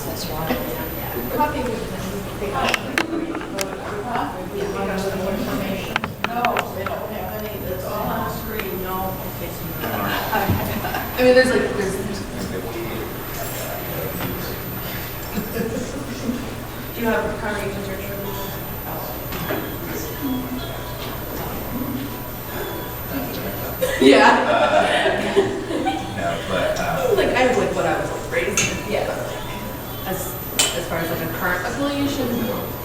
process, right? Copy would have been information. No, they don't have any, that's all on the screen, no. Okay, so I mean, there's like, there's. Do you have current agents or Yeah. No, but Like, I have like what I was raised in, yeah. As far as like a current affiliation,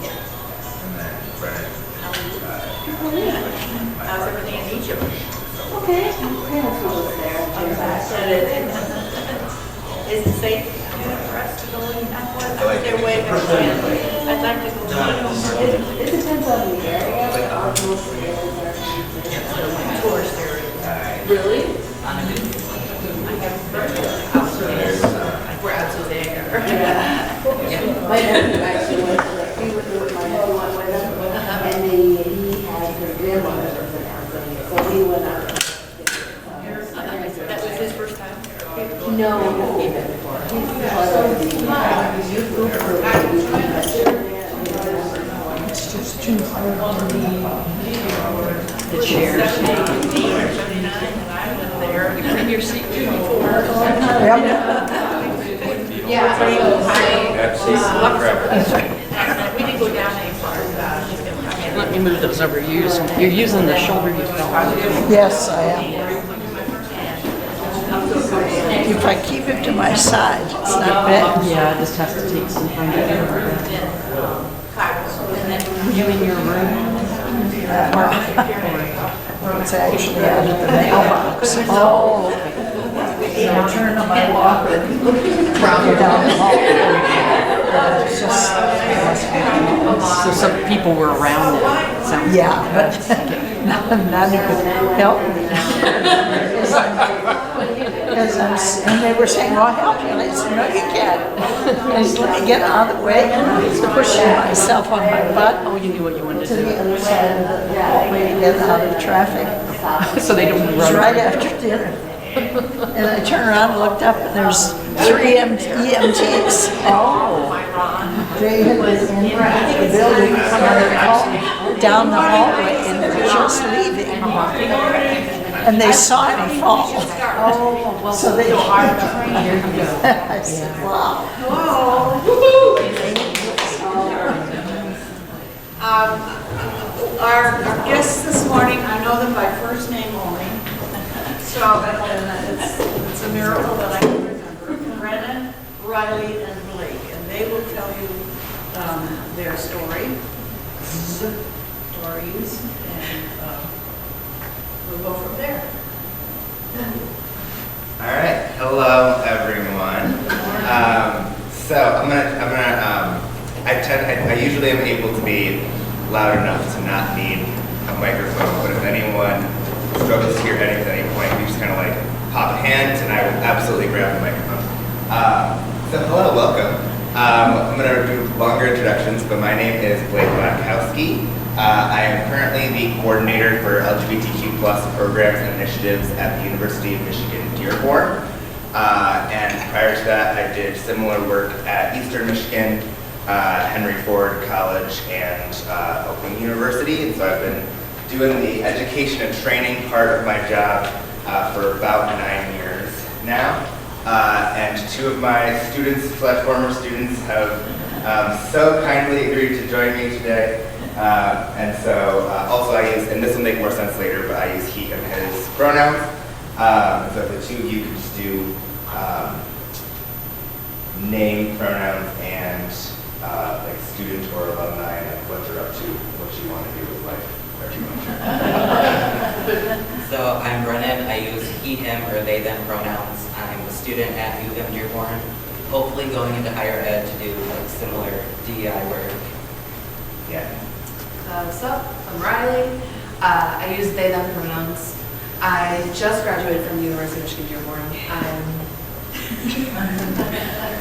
yeah. and then Brennan. how's everything in Egypt? Okay, parents was there, came back. Is it safe for us to go in? They're way back. I'd like to go. It depends on the area, but our most areas are considered. Tourist area. Really? I have friends out there. We're absolutely there. Yeah. My nephew actually went to that, he went with my nephew went with him, and he had his grandmother was in Alabama, so he went out. That was his first time? No, he's part of the youth group for It's just too hard to be the chairs. 78 or 79, and I lived there. You bring your seat to before. Yeah. We didn't go down any far. Let me move those over. You're using the shoulder you fell on. Yes, I am. If I keep it to my side, it's not bad. Yeah, it just has to take some time to get over. Were you in your room? It's actually out of the mailbox. Oh, I turn on my walker, round down the hall. It's just, so some people were around it. Sounds yeah, but none could help me. And they were saying, well, I'll help you. And I said, no, you can't. I just let me get out of the way and I was pushing myself on my butt Oh, you knew what you wanted to to the other side of the hallway to get out of traffic. do. So they don't It was run right over. after dinner. And I turned around and looked up and there's three EMTs. Oh, They had been in the building down the hallway and they were just leaving. And they saw him fall. oh, well, So they, there you go. I said, wow. Our guests this morning, I know them by first name only. So it's a miracle that I can remember. Brennan, Riley, and Blake. And they will tell you their stories, and we'll go from there. All right, hello everyone. I usually am able to be loud enough to not need a microphone, but if anyone struggles to hear anything at any point, you just kind of like pop a hand and I will absolutely grab the microphone. So hello, welcome. I'm going to do longer introductions, but my name is Blake Blackowski. I am currently the coordinator for LGBTQ+ programs and initiatives at the University of Michigan Dearborn. And prior to that, I did similar work at Eastern Michigan, Henry Ford College, and Oakland University. And so I've been doing the education and training part of my job for about 9 years now. And two of my students / former students have so kindly agreed to join me today. And so also I use, and this will make more sense later, but I use he, him, his pronouns. So if the two of you could just do name, pronouns, and like student or alumni, and what you're up to, what you want to do with life, very much. So I'm Brennan. I use he, him, or they, them pronouns. I'm a student at UM Dearborn, hopefully going into higher ed to do like similar DEI work. Yeah. What's up? I'm Riley. I use they, them pronouns. I just graduated from the University of Michigan Dearborn.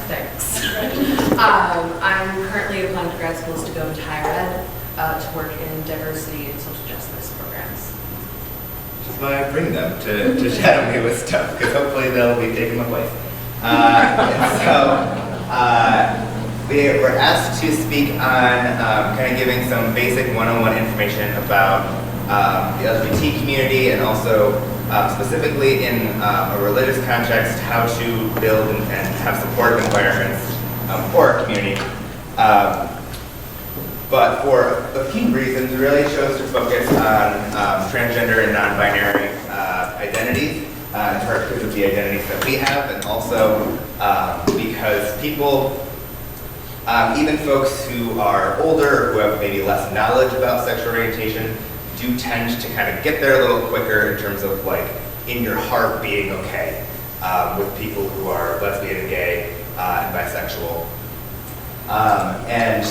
Thanks. I'm currently applying to grad schools to go into higher ed to work in diversity and social justice programs. Which is why I bring them to shadow me with stuff, because hopefully they'll be taking my place. And so, asked to speak on kind of giving some basic one-on-one information about the LGBT community and also specifically in a religious context, how to build and have supportive environments for our community. But for a few reasons, we really chose to focus on transgender and non-binary identities, in part because of the identities that we have, and also because people, even folks who are older or who have maybe less knowledge about sexual orientation, do tend to kind of get there a little quicker in terms of like in your heart being okay with people who are lesbian, gay, and bisexual. And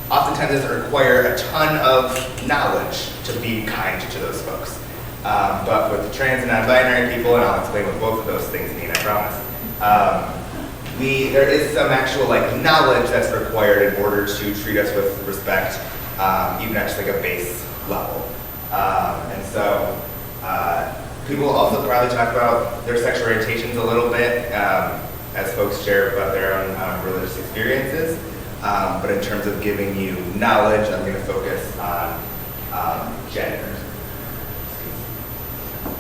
oftentimes it doesn't require a ton of knowledge to be kind to those folks. But with trans and non-binary people, and I'll explain what both of those things mean, I promise, there is some actual like knowledge that's required in order to treat us with respect, even at just like a base level. And so people will also probably talk about their sexual orientations a little bit as folks share about their own religious experiences. But in terms of giving you knowledge, I'm going to focus on gender.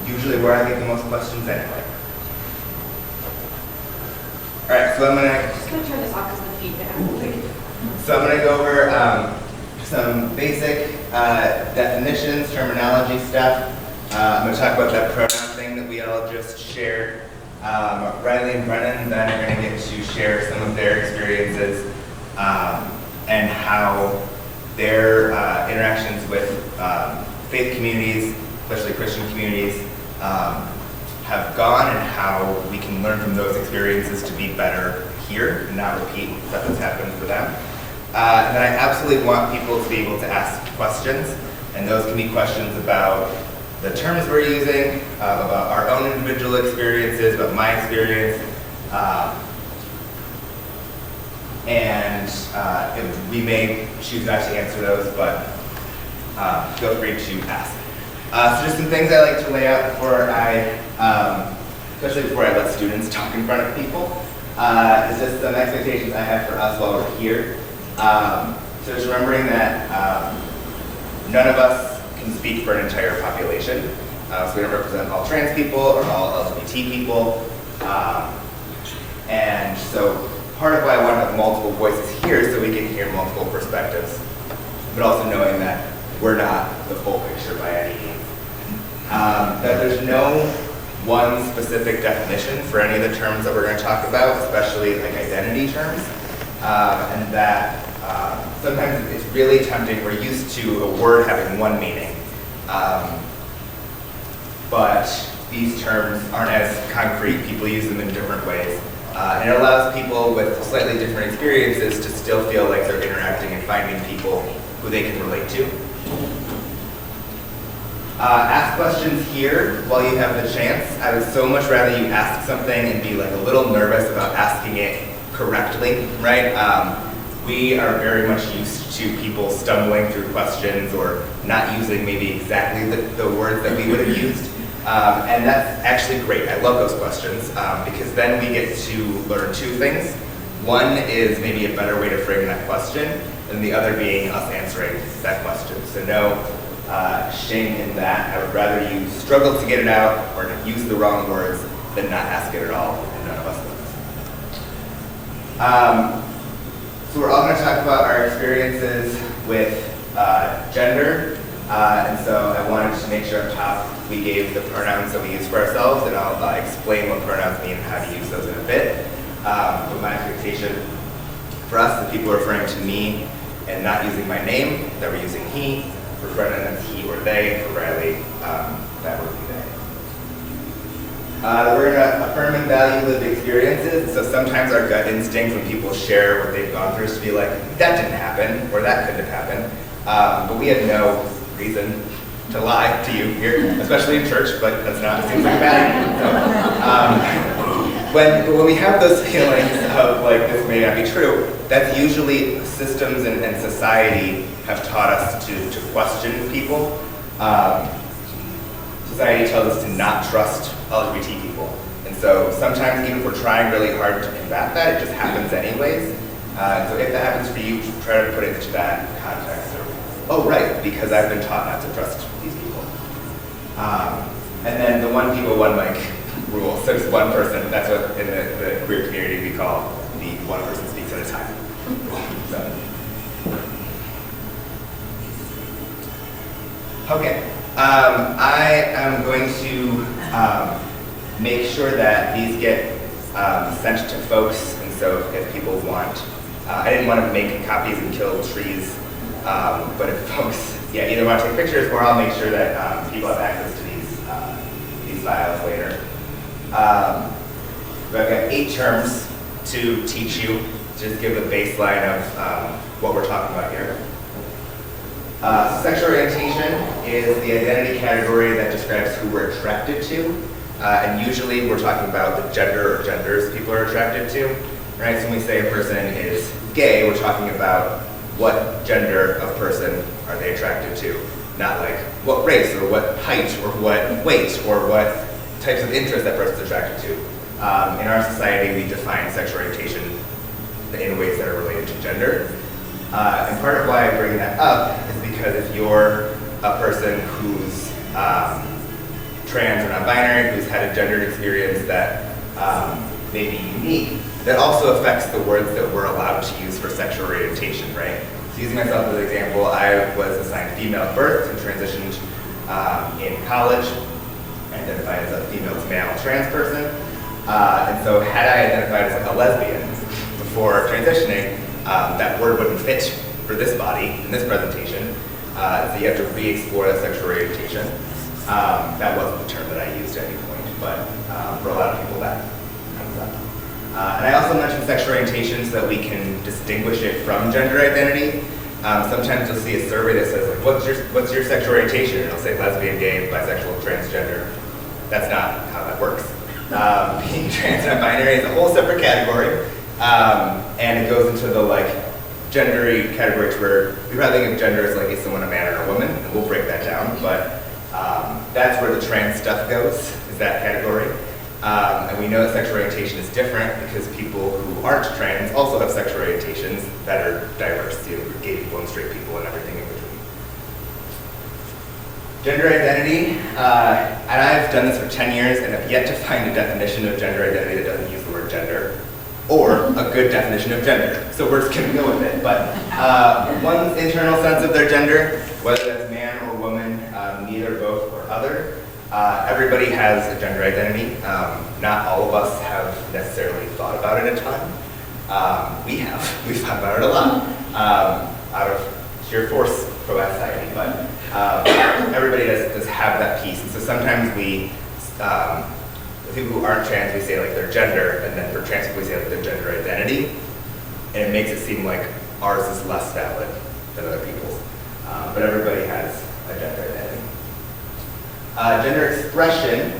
Usually where I get the most questions anyway. All right, so I'm going Just gonna turn this off because of the feedback. to go over some basic definitions, terminology stuff. I'm going to talk about that pronoun thing that we all just shared. Riley and Brennan then are going to get to share some of their experiences and how their interactions with faith communities, especially Christian communities, have gone, and how we can learn from those experiences to be better here and not repeat stuff that's happened for them. And then I absolutely want people to be able to ask questions, and those can be questions about the terms we're using, about our own individual experiences, about my experience, and we may choose not to answer those, but feel free to ask. So just some things I like to lay out before especially before I let students talk in front of people, is just some expectations I have for us while we're here. So just remembering that none of us can speak for an entire population. So we don't represent all trans people or all LGBT people. And so part of why I want to have multiple voices here is so we can hear multiple perspectives, but also knowing that we're not the full picture by any means. That there's no one specific definition for any of the terms that we're going to talk about, especially like identity terms, and that sometimes it's really tempting. We're used to a word having one meaning, but these terms aren't as concrete. People use them in different ways. And it allows people with slightly different experiences to still feel like they're interacting and finding people who they can relate to. Ask questions here while you have the chance. I would so much rather you ask something and be like a little nervous about asking it correctly, right? We are very much used to people stumbling through questions or not using maybe exactly the words that we would have used. And that's actually great. I love those questions because then we get to learn two things. One is maybe a better way to frame that question, and the other being us answering that question. So no shame in that. I would rather you struggle to get it out or to use the wrong words than not ask it at all, and none of us knows. So we're all going to talk about our experiences with gender. And so I wanted to make sure up top we gave the pronouns that we use for ourselves, and I'll explain what pronouns mean and how to use those in a bit. But my expectation for us, the people referring to me and not using my name, that we're using he. For Brennan, that's he or they. For Riley, that would be they. We're going to affirm and value lived experiences. So sometimes our gut instinct when people share what they've gone through is to be like, that didn't happen, or that couldn't have happened. But we have no reason to lie to you here, especially in church, but that's not, it seems like a bad idea. So, when we have those feelings of like, this may not be true, that's usually systems and society have taught us to question people. Society tells us to not trust LGBT people. And so sometimes even if we're trying really hard to combat that, it just happens anyways. So if that happens for you, try to put it into that context of, oh, right, because I've been taught not to trust these people. And then the one people, one mic rule. So just one person, that's what in the queer community we call the one person speaks at a time. So. Okay, I am going to make sure that these get sent to folks, and so if people want, I didn't want to make copies and kill trees, but if folks, either want to take pictures, or I'll make sure that people have access to these files later. But I've got 8 terms to teach you, just give a baseline of what we're talking about here. Sexual orientation is the identity category that describes who we're attracted to. And usually we're talking about the gender or genders people are attracted to. Right? So when we say a person is gay, we're talking about what gender of person are they attracted to. Not like what race or what height or what weight or what types of interest that person's attracted to. In our society, we define sexual orientation in ways that are related to gender. And part of why I bring that up is because if you're a person who's trans or non-binary, who's had a gendered experience that may be unique, that also affects the words that we're allowed to use for sexual orientation, right? So using myself as an example, I was assigned female at birth and transitioned in college, identified as a female to male trans person. And so had I identified as like a lesbian before transitioning, that word wouldn't fit for this body in this presentation. So you have to re-explore that sexual orientation. That wasn't the term that I used at any point, but for a lot of people that comes up. And I also mentioned sexual orientation so that we can distinguish it from gender identity. Sometimes you'll see a survey that says, like, what's your sexual orientation? And it'll say lesbian, gay, bisexual, transgender. That's not how that works. Being trans and binary is a whole separate category. And it goes into the gendery categories where we probably think of gender as like, is someone a man or a woman? And we'll break that down, but that's where the trans stuff goes, is that category. And we know that sexual orientation is different because people who aren't trans also have sexual orientations that are diverse, gay people and straight people and everything in between. Gender identity, and I've done this for 10 years and have yet to find a definition of gender identity that doesn't use the word gender, or a good definition of gender. So we're just gonna go with it. But one's internal sense of their gender, whether that's man or woman, neither, both, or other. Everybody has a gender identity. Not all of us have necessarily thought about it a ton. We've thought about it a lot, out of sheer force for society, but everybody does have that piece. And so sometimes we, people who aren't trans, we say like their gender, and then for trans people we say like their gender identity, and it makes it seem like ours is less valid than other people's. But everybody has a gender identity. Gender expression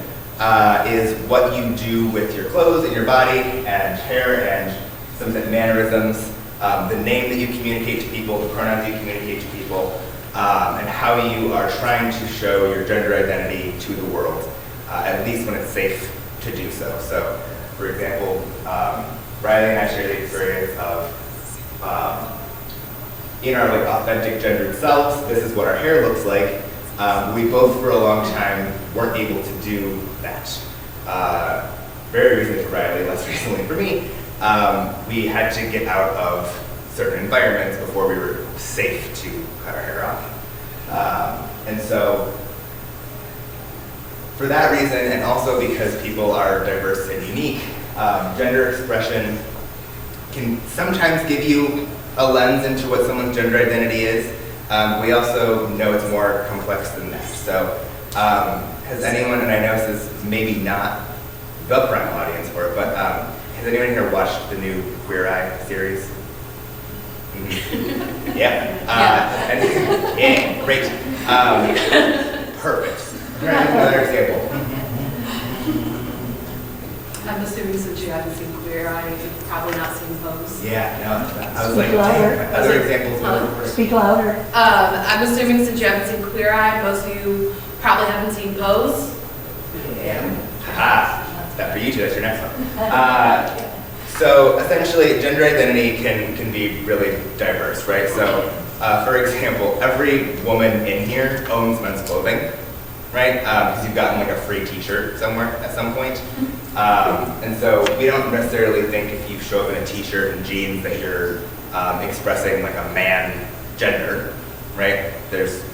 is what you do with your clothes and your body and hair and some of the mannerisms, the name that you communicate to people, the pronouns you communicate to people, and how you are trying to show your gender identity to the world, at least when it's safe to do so. So, for example, Riley and I shared the experience of in our authentic gendered selves, this is what our hair looks like. We both, for a long time, weren't able to do that. Very recently for Riley, less recently for me. We had to get out of certain environments before we were safe to cut our hair off. And so, for that reason, and also because people are diverse and unique, gender expression can sometimes give you a lens into what someone's gender identity is. We also know it's more complex than that. So, has anyone, and I know this is maybe not the prime audience for it, but has anyone here watched the new Queer Eye series? Mm-hmm. Yeah? Yeah, great. Perfect. Another example. I'm assuming since you haven't seen Queer Eye, you've probably not seen Pose. Yeah, no, I was Speak like, louder. dang, other examples. Huh? Speak louder. I'm assuming since you haven't seen Queer Eye, most of you probably haven't seen Pose. Yeah. Ah, that for you two, that's your next one. So essentially, gender identity can be really diverse, right? So, for example, every woman in here owns men's clothing, right? Because you've gotten like a free t-shirt somewhere at some point. And so we don't necessarily think if you show up in a t-shirt and jeans that you're expressing like a man gender, right?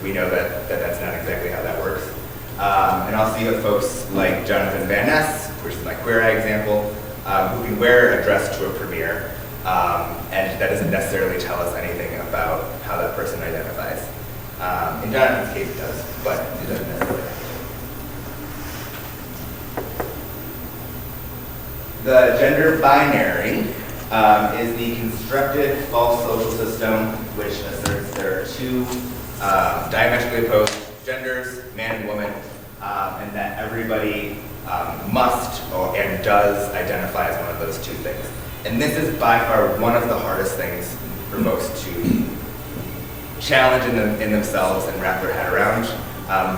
We know that that's not exactly how that works. And also you have folks like Jonathan Van Ness, which is my Queer Eye example, who can wear a dress to a premiere, and that doesn't necessarily tell us anything about how that person identifies. In Jonathan's case it does, but it doesn't necessarily. The gender binary is the constructed false social system which asserts there are two diametrically opposed genders, man and woman, and that everybody must and does identify as one of those two things. And this is by far one of the hardest things for folks to challenge in themselves and wrap their head around,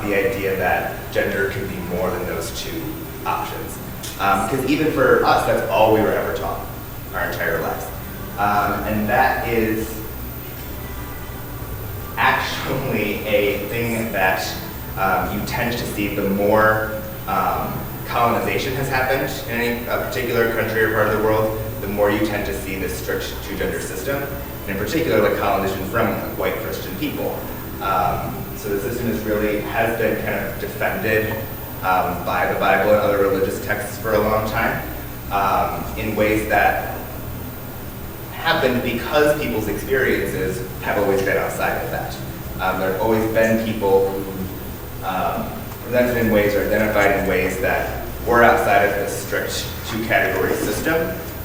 the idea that gender can be more than those two options. Because even for us, that's all we were ever taught our entire lives. And that is actually a thing that you tend to see the more colonization has happened in any particular country or part of the world, the more you tend to see this strict two-gender system, and in particular, like colonization from white Christian people. So the system has been kind of defended by the Bible and other religious texts for a long time in ways that happened because people's experiences have always been outside of that. There have always been people who presented in ways or identified in ways that were outside of this strict two-category system.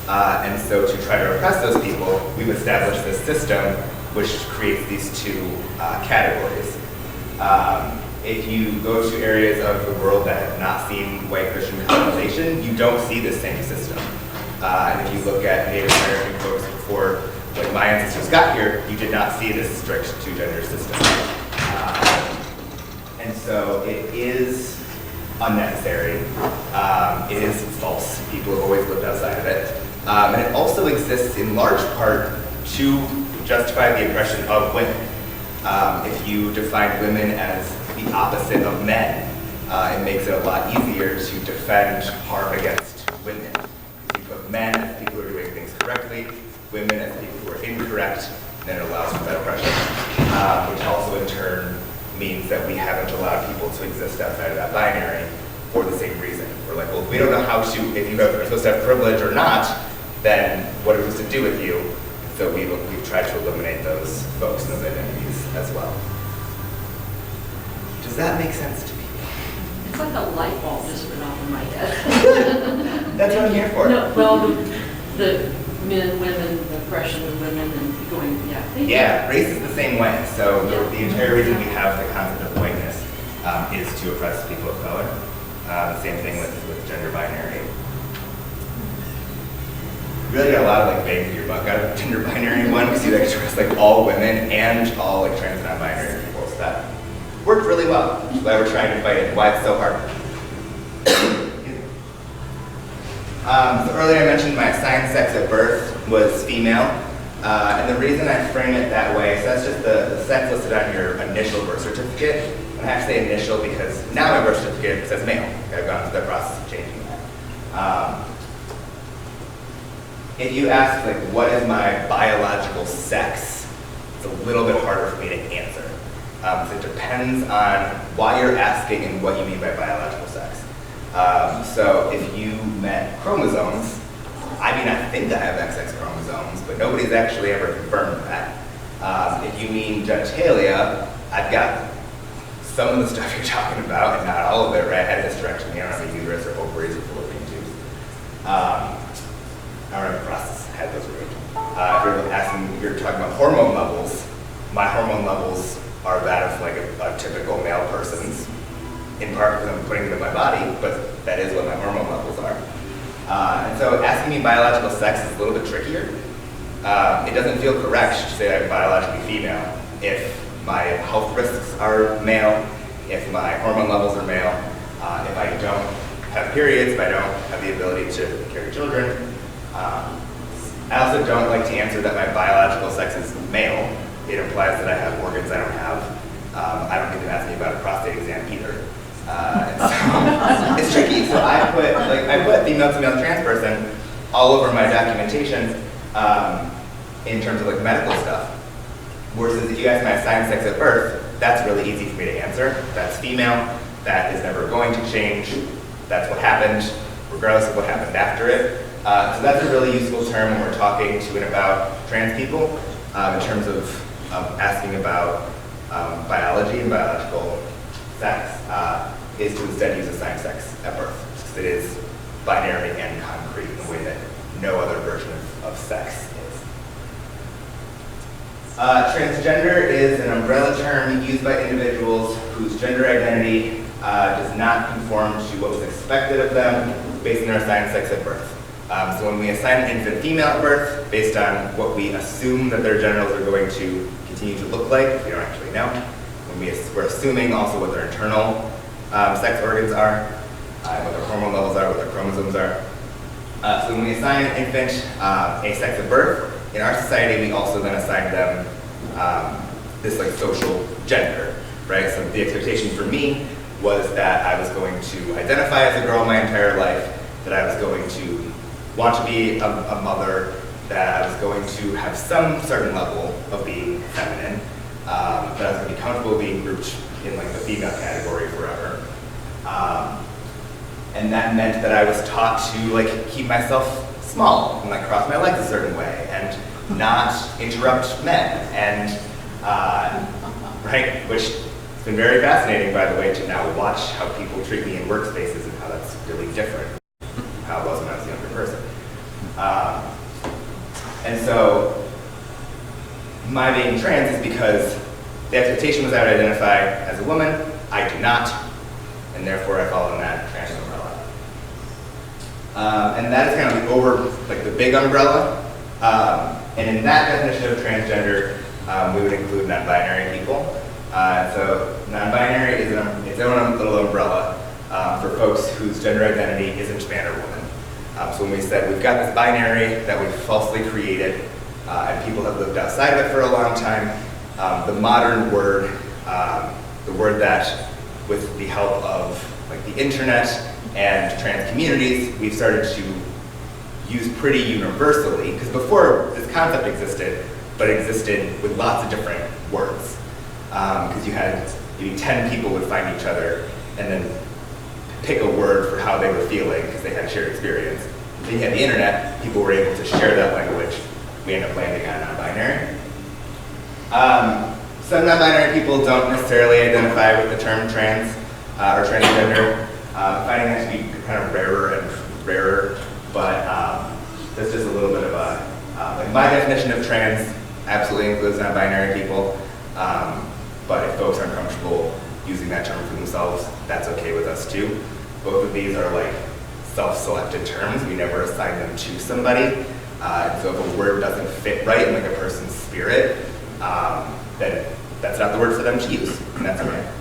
And so to try to oppress those people, we've established this system which creates these two categories. If you go to areas of the world that have not seen white Christian colonization, you don't see the same system. And if you look at Native American folks before when my ancestors got here, you did not see this strict two-gender system. And so it is unnecessary. It is false. People have always lived outside of it. And it also exists in large part to justify the oppression of women. If you define women as the opposite of men, it makes it a lot easier to defend harm against women. If you put men as people who are doing things correctly, women as people who are incorrect, then it allows for that oppression, which also in turn means that we haven't allowed people to exist outside of that binary for the same reason. We're like, well, if we don't know how to, if you are supposed to have privilege or not, then what are we supposed to do with you? So we've tried to eliminate those folks and those identities as well. Does that make sense to people? It's like a light bulb just went off in my head. That's what I'm here for. No, well, the men, women, the oppression of women, and going, yeah. Yeah, race is the same way. So the entire reason we have the concept of whiteness is to oppress people of color. Same thing with gender binary. You really got a lot of like bang for your buck out of gender binary one because you like address like all women and all like trans and non-binary people. So that worked really well. Which is why we're trying to fight it and why it's so hard. So earlier I mentioned my assigned sex at birth was female. And the reason I frame it that way, so that's just the sex listed on your initial birth certificate. And I have to say initial because now my birth certificate says male. I've gone through the process of changing that. If you ask, like, what is my biological sex, it's a little bit harder for me to answer. So it depends on why you're asking and what you mean by biological sex. So if you meant chromosomes, I mean, I think I have XX chromosomes, but nobody's actually ever confirmed that. If you mean genitalia, I've got some of the stuff you're talking about, and not all of it, right? I had a hysterectomy, I don't have a uterus or ovaries or fallopian tubes. I don't have a process, I had those removed. If you're talking about hormone levels, my hormone levels are that of like a typical male person's, in part because I'm putting them in my body, but that is what my hormone levels are. And so asking me biological sex is a little bit trickier. It doesn't feel correct to say I'm biologically female if my health risks are male, if my hormone levels are male, if I don't have periods, if I don't have the ability to carry children. I also don't like to answer that my biological sex is male. It implies that I have organs I don't have. I don't get to ask me about a prostate exam either. And so it's tricky. So I put female to male trans person all over my documentation in terms of like medical stuff. Versus if you ask my assigned sex at birth, that's really easy for me to answer. That's female. That is never going to change. That's what happened, regardless of what happened after it. So that's a really useful term when we're talking to and about trans people in terms of asking about biology and biological sex is to instead use assigned sex at birth. Because it is binary and concrete in a way that no other version of sex is. Transgender is an umbrella term used by individuals whose gender identity does not conform to what was expected of them based on their assigned sex at birth. So when we assign an infant female at birth based on what we assume that their genitals are going to continue to look like, we don't actually know. When we're assuming also what their internal sex organs are, what their hormone levels are, what their chromosomes are. So when we assign an infant a sex at birth, in our society we also then assign them this like social gender, right? So the expectation for me was that I was going to identify as a girl my entire life, that I was going to want to be a mother, that I was going to have some certain level of being feminine, that I was going to be comfortable being grouped in like the female category forever. And that meant that I was taught to like keep myself small and like cross my legs a certain way and not interrupt men and right, which has been very fascinating, by the way, to now watch how people treat me in workspaces and how that's really different from how it was when I was a younger person. And so my being trans is because the expectation was I would identify as a woman. I do not, and therefore I fall in that trans umbrella. And that is kind of the big umbrella. And in that definition of transgender, we would include non-binary people. So non-binary is its own little umbrella for folks whose gender identity isn't man or woman. So when we said we've got this binary that we've falsely created, and people have lived outside of it for a long time, the modern word, the word that with the help of like the internet and trans communities, we've started to use pretty universally, because before this concept existed, but it existed with lots of different words. Because you had maybe 10 people would find each other and then pick a word for how they were feeling because they had a shared experience. Then you had the internet, people were able to share that language. We end up landing on non-binary. Some non-binary people don't necessarily identify with the term trans or transgender. Finding that to be kind of rarer and rarer, but that's just a little bit of like my definition of trans absolutely includes non-binary people. But if folks aren't comfortable using that term for themselves, that's okay with us too. Both of these are like self-selected terms. We never assign them to somebody. So if a word doesn't fit right in like a person's spirit, then that's not the word for them to use, and that's okay.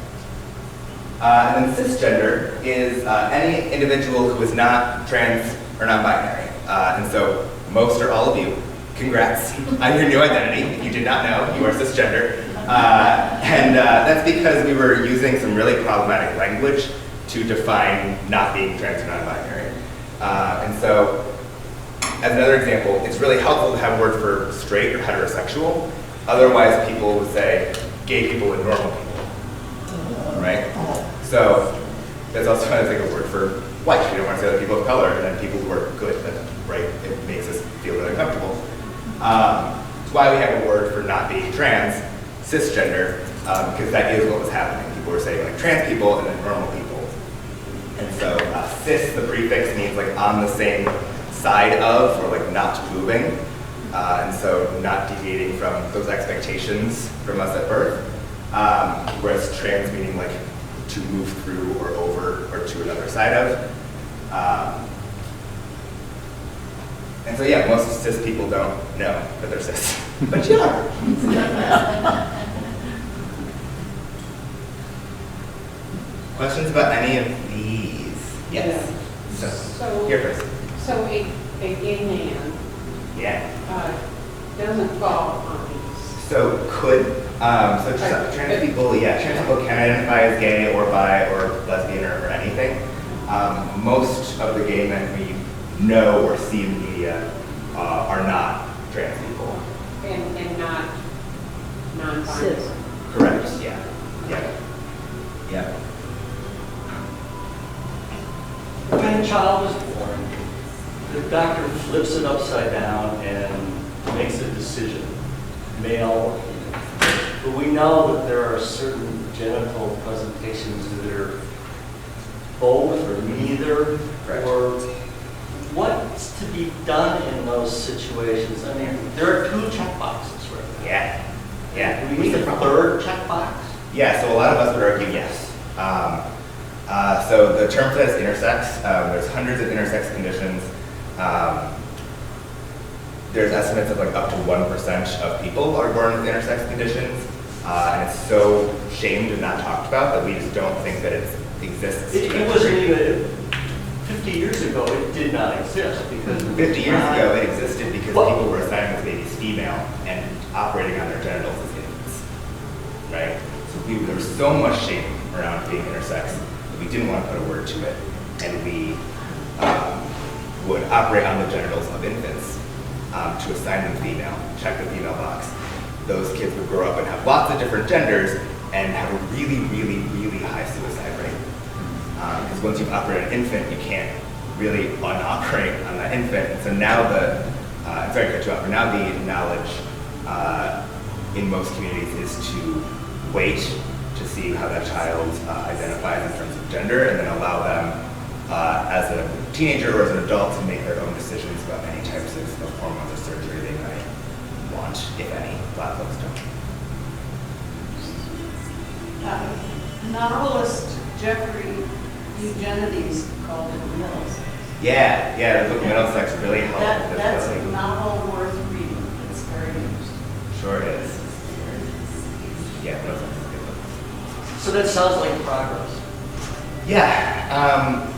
And then cisgender is any individual who is not trans or non-binary. And so most or all of you, congrats on your new identity. If you did not know, you are cisgender. And that's because we were using some really problematic language to define not being trans or non-binary. And so, as another example, it's really helpful to have a word for straight or heterosexual. Otherwise, people would say gay people and normal people, right? So that's also like a word for white. We don't want to say that people of color, and then people who are good, right? It makes us feel really uncomfortable. That's why we have a word for not being trans, cisgender, because that is what was happening. People were saying like trans people and then normal people. And so cis, the prefix, means like on the same side of, or like not moving. And so not deviating from those expectations from us at birth. Whereas trans meaning like to move through or over or to another side of. And so yeah, most cis people don't know that they're cis, but you are. Questions about any of these? Yes. So here first. So a gay man Yeah. Doesn't fall on these. So trans people, yeah, trans people can identify as gay or bi or lesbian or anything. Most of the gay men we know or see in the media are not trans people. And not non-binary. Cis. Correct. Yeah. Yeah. Yeah. When a child is born, the doctor flips it upside down and makes a decision, male or female. But we know that there are certain genital presentations that are both or neither, Correct. or what's to be done in those situations? I mean, there are 2 checkboxes right now. Yeah. Yeah. Do we need a third checkbox? Yeah, so a lot of us would argue yes. So the term for that is intersex. There's hundreds of intersex conditions. There's estimates of like up to 1% of people are born with intersex conditions. And it's so shamed and not talked about that we just don't think that it exists. It wasn't even, 50 years ago, it did not exist because. 50 years ago, it existed because people were assigning those babies female and operating on their genitals as infants, right? So there was so much shame around being intersex that we didn't want to put a word to it, and we would operate on the genitals of infants to assign them female, check the female box. Those kids would grow up and have lots of different genders and have a really, really, really high suicide rate. Because once you've operated an infant, you can't really unoperate on that infant. And so now sorry to cut you off, but now the knowledge in most communities is to wait to see how that child identifies in terms of gender and then allow them as a teenager or as an adult to make their own decisions about any types of hormones or surgery they might want, if any. A lot of folks don't. Novelist Jeffrey Eugenides called it Mills. Yeah, the book Middlesex really helped. That's a novel worth reading. It's very interesting. Sure is. Yeah, Middlesex is a good book. So that sounds like progress. Yeah,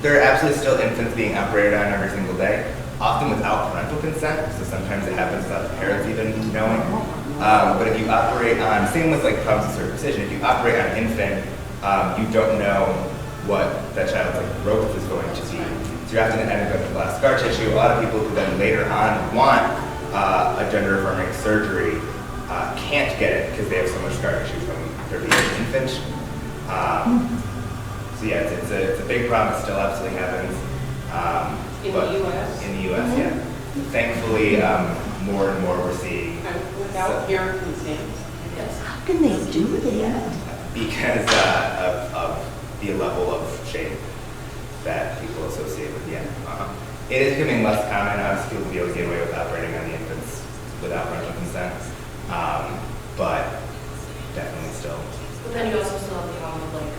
there are absolutely still infants being operated on every single day, often without parental consent, so sometimes it happens without the parents even knowing. But if you operate on, same with like problems with circumcision, if you operate on an infant, you don't know what that child's like growth is going to be. So you're often ending up with glass scar tissue. A lot of people who then later on want a gender affirming surgery can't get it because they have so much scar tissue from their being an infant. So yeah, it's a big problem. It still absolutely happens. In the US? In the US, yeah. Thankfully, more and more we're seeing. Without parent consent? Yes. How can they do that? Because of the level of shame that people associate with It is becoming less common now for people to be able to get away with operating on the infants without parental consent, but definitely still. But then you also still have the problem of like,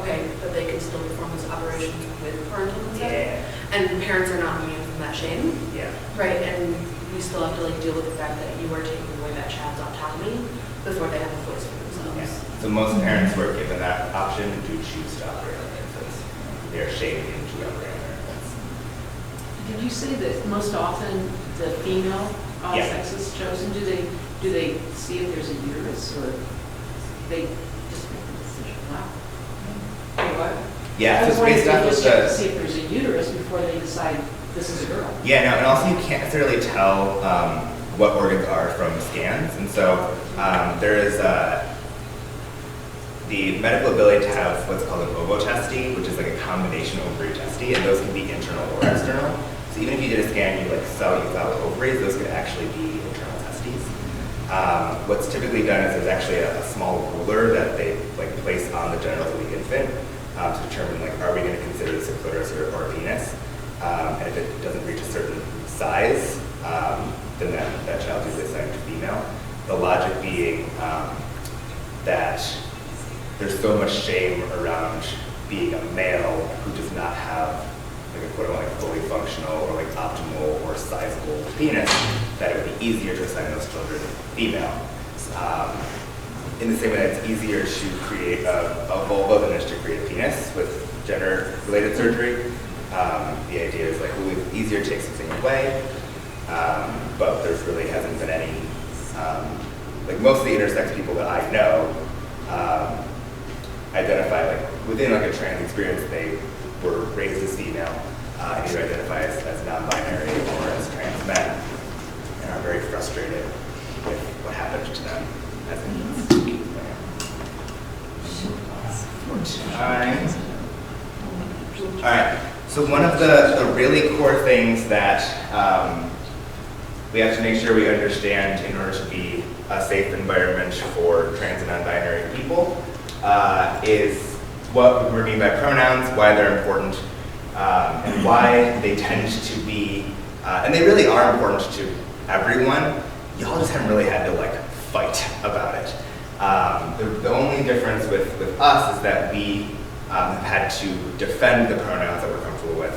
okay, but they can still perform those operations with parental consent. Yeah. And parents are not immune from that shame. Yeah. Right, and we still have to like deal with the fact that you are taking away that child's autonomy before they have a voice for themselves. Yeah. So most parents who are given that option do choose to operate on infants. They are shamed into operating on infants. Did you say that most often the female Yeah. sex is chosen? Do they see if there's a uterus or they just make the decision? Wow. Wait, what? Yeah, I so was it's wondering based if off they of just have to the. see if there's a uterus before they decide this is a girl. Yeah, no, and also you can't necessarily tell what organs are from scans, and so there is the medical ability to have what's called an ovotesty, which is like a combination ovary testy, and those can be internal or external. So even if you did a scan, you saw you found ovaries, those could actually be internal testes. What's typically done is there's actually a small ruler that they place on the genitals of the infant to determine are we going to consider this a clitoris or a penis. And if it doesn't reach a certain size, then that child is assigned to female. The logic being that there's so much shame around being a male who does not have a quote-unquote fully functional or optimal or sizable penis that it would be easier to assign those children female. In the same way that it's easier to create a vulva than it is to create a penis with gender-related surgery. The idea is like, well, it's easier to take something away, but there really hasn't been any, like most of the intersex people that I know identify like within like a trans experience, they were raised as female, and either identify as non-binary or as trans men, and are very frustrated with what happened to them as infants. All right. So one of the really core things that we have to make sure we understand in order to be a safe environment for trans and non-binary people is what we mean by pronouns, why they're important, and why they tend to be, and they really are important to everyone. Y'all just haven't really had to like fight about it. The only difference with us is that we have had to defend the pronouns that we're comfortable with,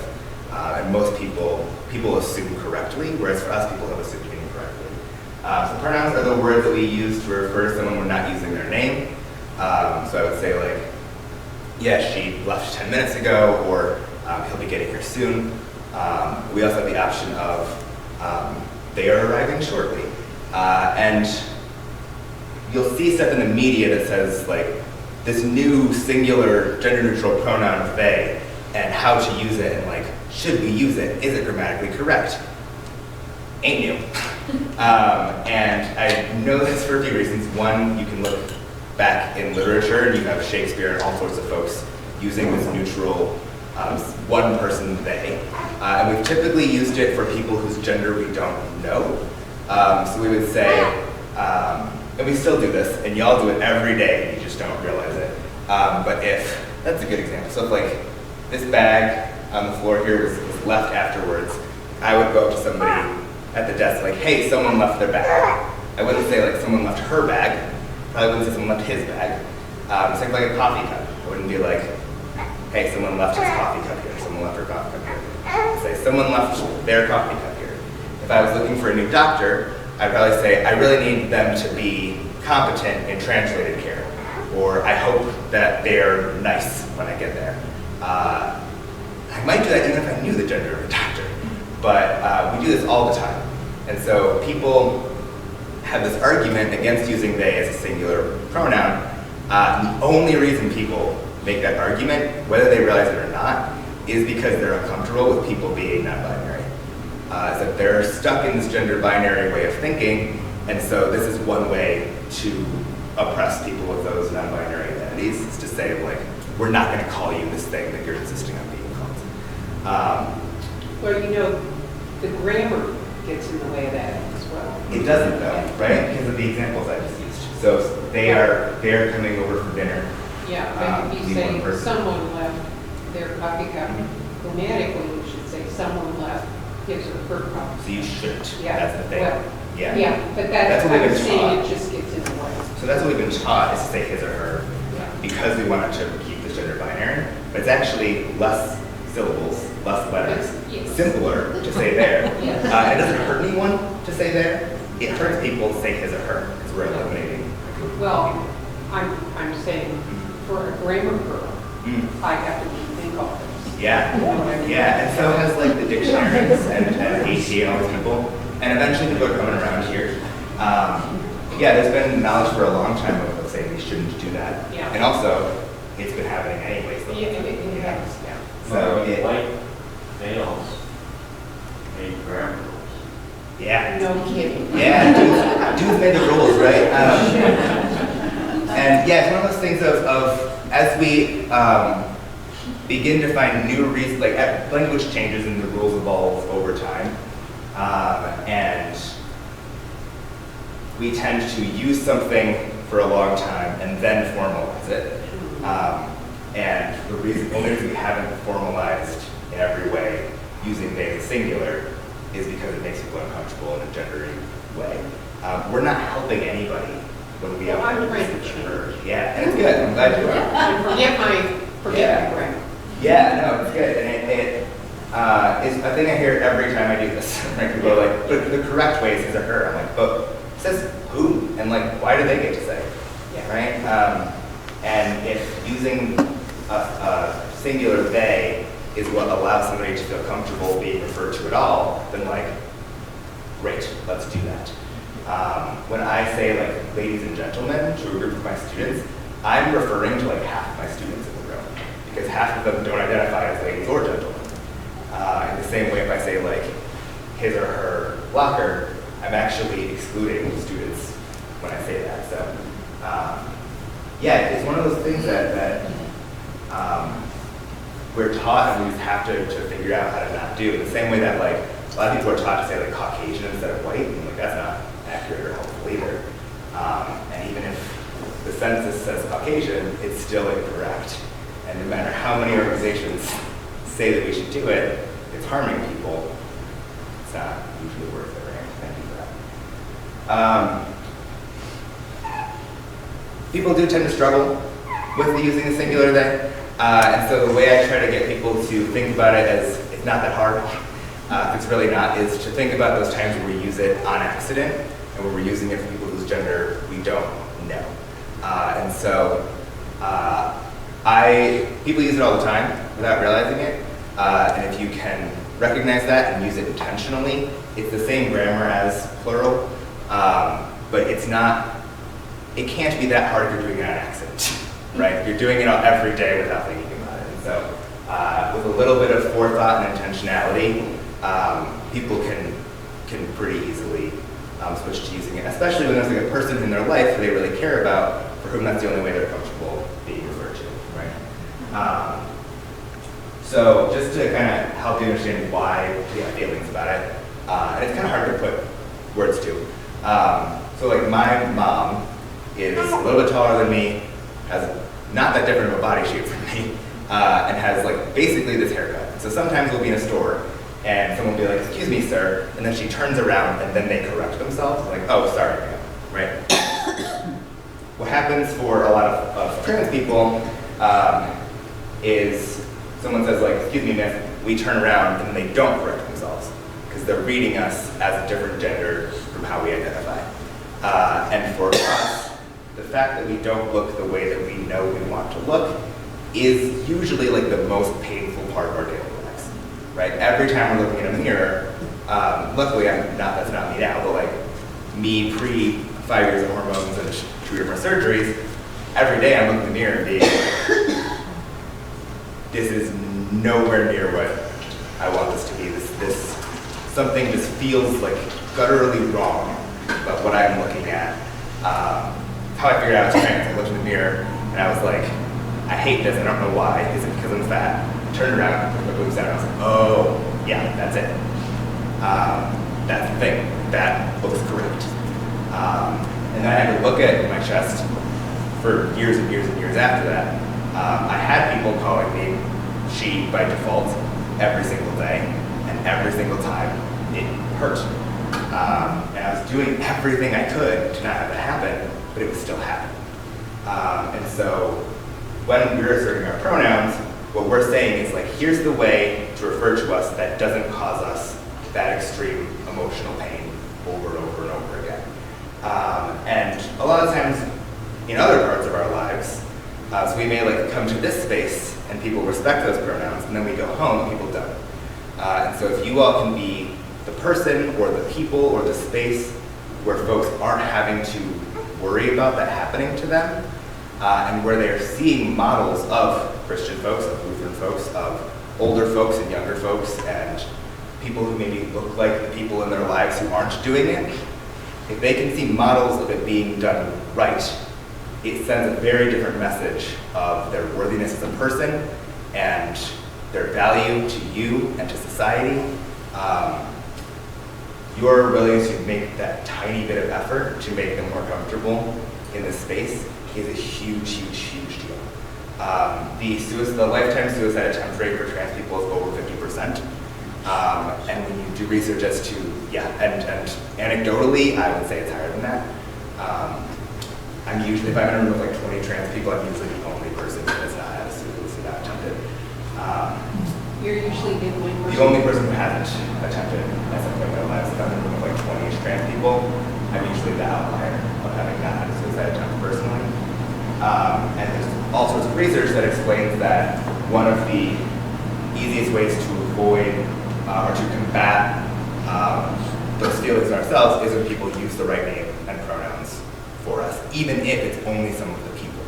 and most people assume correctly, whereas for us, people have assumed incorrectly. So pronouns are the words that we use to refer to someone we're not using their name. So I would say like, yeah, she left 10 minutes ago, or he'll be getting here soon. We also have the option of they are arriving shortly. And you'll see stuff in the media that says like this new singular gender neutral pronoun they, and how to use it, and like, should we use it? Is it grammatically correct? Ain't new. And I know this for a few reasons. One, you can look back in literature and you have Shakespeare and all sorts of folks using this neutral one person they. And we've typically used it for people whose gender we don't know. So we would say, and we still do this, and y'all do it every day, you just don't realize it. But if, that's a good example. So if like this bag on the floor here was left afterwards, I would go up to somebody at the desk like, hey, someone left their bag. I wouldn't say like someone left her bag. I wouldn't say someone left his bag. It's like a coffee cup. I wouldn't be like, hey, someone left his coffee cup here. Someone left her coffee cup here. I'd say someone left their coffee cup here. If I was looking for a new doctor, I'd probably say, I really need them to be competent in translated care, or I hope that they're nice when I get there. I might do that even if I knew the gender of the doctor, but we do this all the time. And so people have this argument against using they as a singular pronoun. The only reason people make that argument, whether they realize it or not, is because they're uncomfortable with people being non-binary. Is that they're stuck in this gender binary way of thinking, and so this is one way to oppress people with those non-binary identities, is to say like, we're not going to call you this thing that you're insisting on being called. Well, you know, the grammar gets in the way of that as well. It doesn't though, right? Because of the examples I just used. So they're coming over for dinner. Yeah, but if you need one say person. someone left their coffee cup, grammatically, you should say someone left his or her coffee. So you shouldn't. Yeah, That's the thing. well, yeah. Yeah, but That's that's what what we've I'm been saying, taught. it just gets in the way. So that's what we've been taught, is to say his or her, Yeah. because we wanted to keep the gender binary. But it's actually less syllables, less letters, Yes. simpler to say there. Yes. It doesn't hurt anyone to say there. It hurts people to say his or her, because we're eliminating. Well, I'm saying for a grammar girl, Mm. I have to rethink all this. Yeah, You know what I mean? yeah, and so has like the dictionaries and AT and all these people, and eventually people are coming around here. Yeah, there's been knowledge for a long time of saying we shouldn't do that, Yeah. and also it's been happening anyways. Yeah, it has, yeah. So it, White males made grammar rules. yeah, No kidding. yeah, dudes made the rules, right? And yeah, it's one of those things of as we begin to find new reasons, like language changes and the rules evolve over time, and we tend to use something for a long time and then formalize it. And the only reason we haven't formalized in every way using they as a singular is because it makes people uncomfortable in a gendery way. We're not helping anybody when we Well, have I'm trying to this change. word. Yeah, and it's good. I'm glad you are. Forget my grammar. Yeah, no, it's good, and it is a thing I hear every time I do this. Right? People are like, but the correct way is his or her. I'm like, but it says who, and like, why do they get to say? Yeah. Right? And if using a singular they is what allows somebody to feel comfortable being referred to at all, then like, great, let's do that. When I say like ladies and gentlemen to a group of my students, I'm referring to like half of my students in the room because half of them don't identify as ladies or gentlemen. In the same way, if I say like his or her locker, I'm actually excluding students when I say that. So yeah, it's one of those things that we're taught and we just have to figure out how to not do. In the same way that like a lot of people are taught to say like Caucasian instead of white, and like that's not accurate or helpful either. And even if the census says Caucasian, it's still incorrect. And no matter how many organizations say that we should do it, it's harming people. It's not usually worth it, right? Thank you for that. People do tend to struggle with using the singular they. And so the way I try to get people to think about it as it's not that hard, it's really not, is to think about those times where we use it on accident and where we're using it for people whose gender we don't know. And so people use it all the time without realizing it. And if you can recognize that and use it intentionally, it's the same grammar as plural, but it's not, it can't be that hard if you're doing it on accident, right? You're doing it every day without thinking about it. And so with a little bit of forethought and intentionality, people can pretty easily switch to using it, especially when there's like a person in their life who they really care about, for whom that's the only way they're comfortable being referred to, right? So just to kind of help you understand why we have feelings about it, and it's kind of hard to put words to. So like my mom is a little bit taller than me, has not that different of a body shape from me, and has like basically this haircut. So sometimes we'll be in a store and someone will be like, "Excuse me, sir," and then she turns around and then they correct themselves, like, "Oh, sorry, ma'am," right? What happens for a lot of trans people is someone says like, "Excuse me, ma'am," we turn around and they don't correct themselves because they're reading us as a different gender from how we identify. And for us, the fact that we don't look the way that we know we want to look is usually like the most painful part of our daily lives, right? Every time we're looking in a mirror, luckily that's not me now, but like me pre 5 years of hormones and 2 different surgeries, every day I'm looking in the mirror and being like, this is nowhere near what I want this to be. This something just feels like gutturally wrong about what I'm looking at. How I figured out I was trans, I looked in the mirror and I was like, I hate this, I don't know why. Is it because I'm fat? I turned around, put my boobs down, and I was like, oh, yeah, that's it. That's the thing, that looks correct. And then I had to look at my chest for years and years and years after that. I had people calling me she by default every single day, and every single time it hurt. And I was doing everything I could to not have it happen, but it was still happening. And so when we're asserting our pronouns, what we're saying is like, here's the way to refer to us that doesn't cause us that extreme emotional pain over and over and over again. And a lot of times in other parts of our lives, so we may like come to this space and people respect those pronouns, and then we go home and people don't. And so if you all can be the person or the people or the space where folks aren't having to worry about that happening to them, and where they're seeing models of Christian folks, of Lutheran folks, of older folks and younger folks, and people who maybe look like the people in their lives who aren't doing it, if they can see models of it being done right, it sends a very different message of their worthiness as a person and their value to you and to society. Your ability to make that tiny bit of effort to make them more comfortable in this space is a huge, huge, huge deal. The lifetime suicide attempt rate for trans people is over 50%. And when you do research as to, and anecdotally, I would say it's higher than that. If I'm in a room with like 20 trans people, I'm usually the only person who has not had a suicide attempted. You're usually the only person? The only person who hasn't attempted at some point in their lives. If I'm in a room with like 20 trans people, I'm usually the outlier of having not had a suicide attempt personally. And there's all sorts of research that explains that one of the easiest ways to avoid or to combat those feelings ourselves is when people use the right name and pronouns for us, even if it's only some of the people.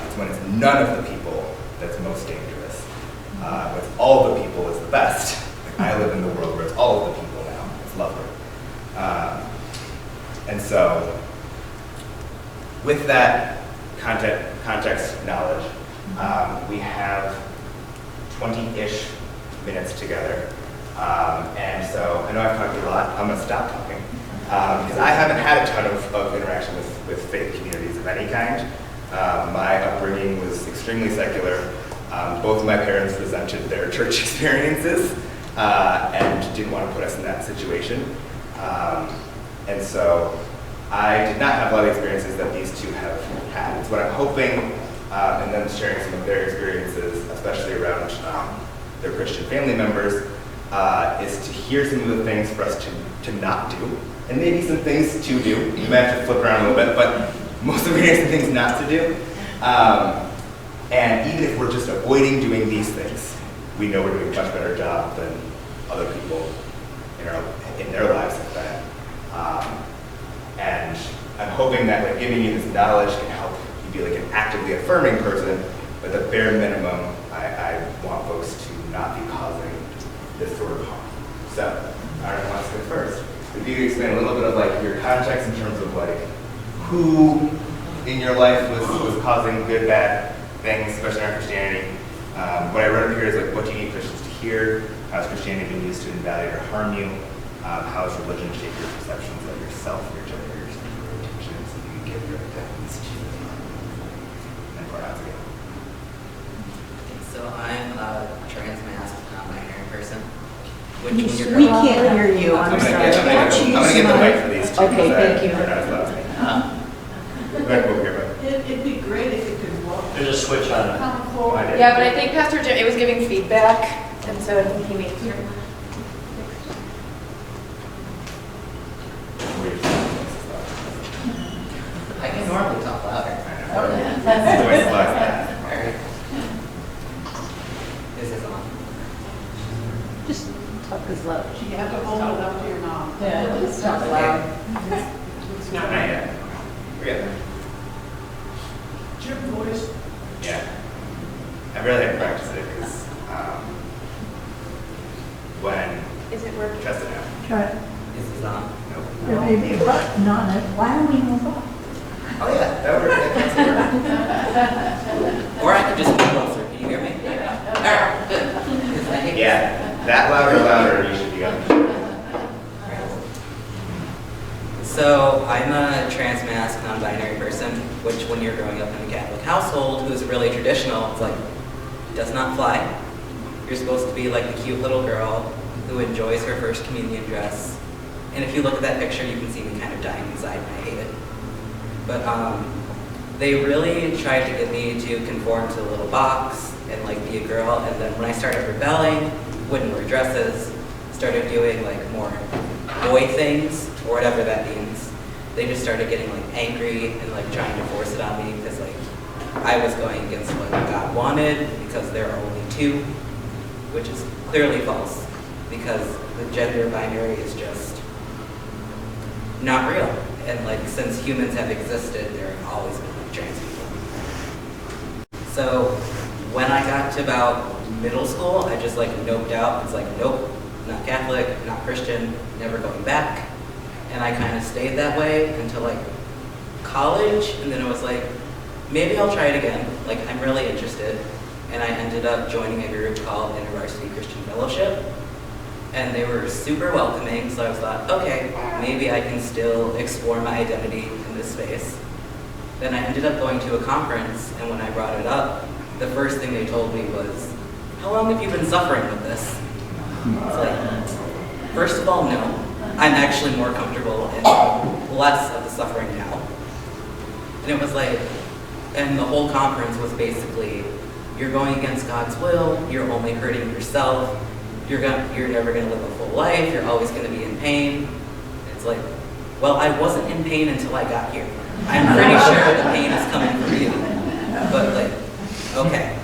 It's when it's none of the people that's most dangerous. When it's all the people is the best. I live in the world where it's all of the people now. It's lovely. And so, with that context knowledge, we have 20-ish minutes together. And so, I know I've talked a lot. I'm going to stop talking. Because I haven't had a ton of interaction with faith communities of any kind. My upbringing was extremely secular. Both of my parents resented their church experiences and didn't want to put us in that situation. And so I did not have a lot of experiences that these two have had. It's what I'm hoping, and them sharing some of their experiences, especially around their Christian family members, is to hear some of the things for us to not do, and maybe some things to do. You might have to flip around a little bit, but most of the things not to do. And even if we're just avoiding doing these things, we know we're doing a much better job than other people in their lives have been. And I'm hoping that like giving you this knowledge can help you be like an actively affirming person, but at the bare minimum, I want folks to not be causing this sort of harm. So, I don't know who wants to go first. If you could explain a little bit of like your context in terms of like who in your life was causing good, bad things, especially around Christianity. What I wrote up here is like, what do you need Christians to hear? How has Christianity been used to invalidate or harm you? How has religion shaped your perceptions of yourself, your genders, and your intentions? If you could give your opinions to and pour out again. So I'm a trans-masked, non-binary person. We can't hear you, I'm sorry. I'm gonna get the mic for these two. Okay, thank you. They're not as loud as me. Go ahead, over here, bud. It'd be great if you could walk. There's a switch on it. Come forward. I did. Yeah, but I think Pastor Jim, it was giving feedback, and so I think he needs to. I can normally talk louder. That's the way it's like. Alright. This is on. Just talk as loud. You have to hold it up to your mouth. Yeah, just talk loud. It's not yet. We're getting there. Your voice. Yeah. I really had to practice it because when Is it working? tested out. This is on. Nope. There may be a button on it. Why don't we move on? Oh yeah, that would work. Or I could just be closer. Can you hear me? Alright, good. 'Cause I hate Yeah, that louder, you should be up. So I'm a trans-masked, non-binary person, which when you're growing up in a Catholic household who's really traditional, it's like, does not fly. You're supposed to be like the cute little girl who enjoys her first communion dress. And if you look at that picture, you can see me kind of dying inside and I hate it. But they really tried to get me to conform to a little box and like be a girl. And then when I started rebelling, wouldn't wear dresses, started doing like more boy things, or whatever that means, they just started getting like angry and like trying to force it on me because like I was going against what God wanted because there are only two, which is clearly false because the gender binary is just not real. And like since humans have existed, there have always been like trans people. So when I got to about middle school, I just like noped out. It's like, nope, not Catholic, not Christian, never going back. And I kind of stayed that way until like college, and then it was like, maybe I'll try it again. Like I'm really interested. And I ended up joining a group called InterVarsity Christian Fellowship. And they were super welcoming, so I thought, okay, maybe I can still explore my identity in this space. Then I ended up going to a conference, and when I brought it up, the first thing they told me was, how long have you been suffering with this? It's like, first of all, no. I'm actually more comfortable and less of the suffering now. And it was like, and the whole conference was basically, you're going against God's will, you're only hurting yourself, you're never going to live a full life, you're always going to be in pain. It's like, well, I wasn't in pain until I got here. I'm pretty sure the pain is coming from you. But like, okay,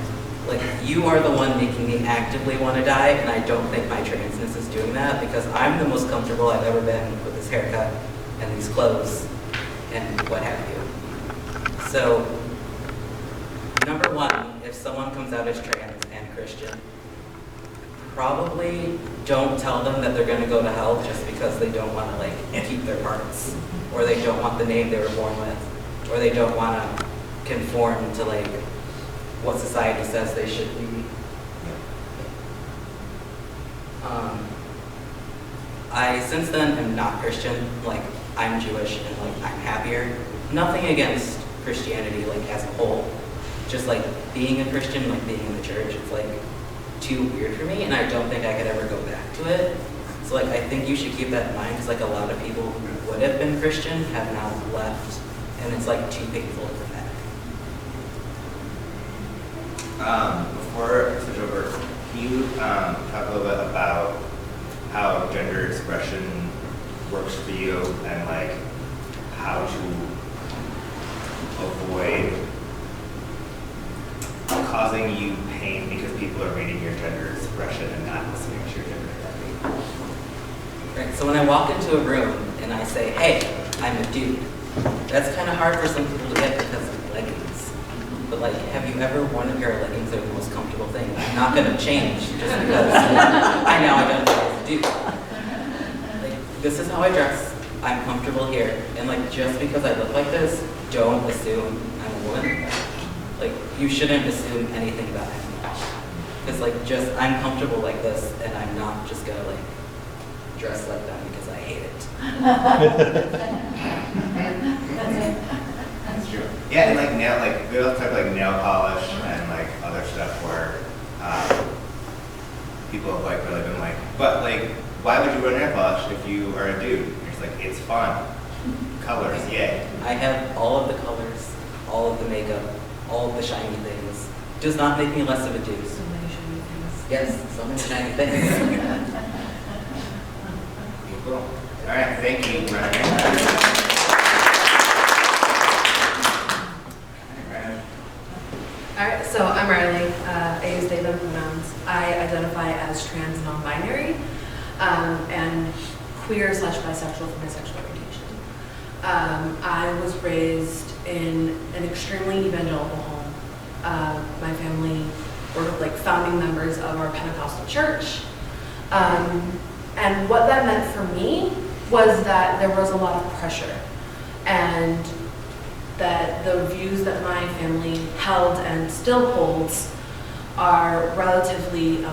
like you are the one making me actively want to die, and I don't think my transness is doing that because I'm the most comfortable I've ever been with this haircut and these clothes and what have you. So, number one, if someone comes out as trans and Christian, probably don't tell them that they're going to go to hell just because they don't want to like keep their parts, or they don't want the name they were born with, or they don't want to conform to like what society says they should be. I since then am not Christian. Like I'm Jewish and like I'm happier. Nothing against Christianity like as a whole. Just like being a Christian, like being in the church, it's like too weird for me, and I don't think I could ever go back to it. So like I think you should keep that in mind because like a lot of people who would have been Christian have now left, and it's like too painful to go back. Before I switch over, can you talk a little bit about how gender expression works for you and like how to avoid causing you pain because people are reading your gender expression and not listening to your gender identity? Right, so when I walk into a room and I say, hey, I'm a dude, that's kind of hard for some people to get because of leggings. But like, have you ever worn a pair of leggings that are the most comfortable thing? I'm not going to change just because I now identify as a dude. Like, this is how I dress. I'm comfortable here. And like, just because I look like this, don't assume I'm a woman. Like, you shouldn't assume anything about me. Because like, just, I'm comfortable like this, and I'm not just gonna like, dress like them because I hate it. That's true. Yeah, and like nail, like we also have like nail polish and like other stuff where people have like really been like, but like, why would you wear nail polish if you are a dude? And it's like, it's fun. Colors, yay. I have all of the colors, all of the makeup, all of the shiny things. Does not make me less of a dude. So many shiny things. Yes, so many shiny things. Cool. All right, thank you, Ryan. Alright, so I'm Riley. I use they, them pronouns. I identify as trans non-binary and queer/bisexual for my sexual orientation. I was raised in an extremely evangelical home. My family were like founding members of our Pentecostal church. And what that meant for me was that there was a lot of pressure, and that the views that my family held and still holds are relatively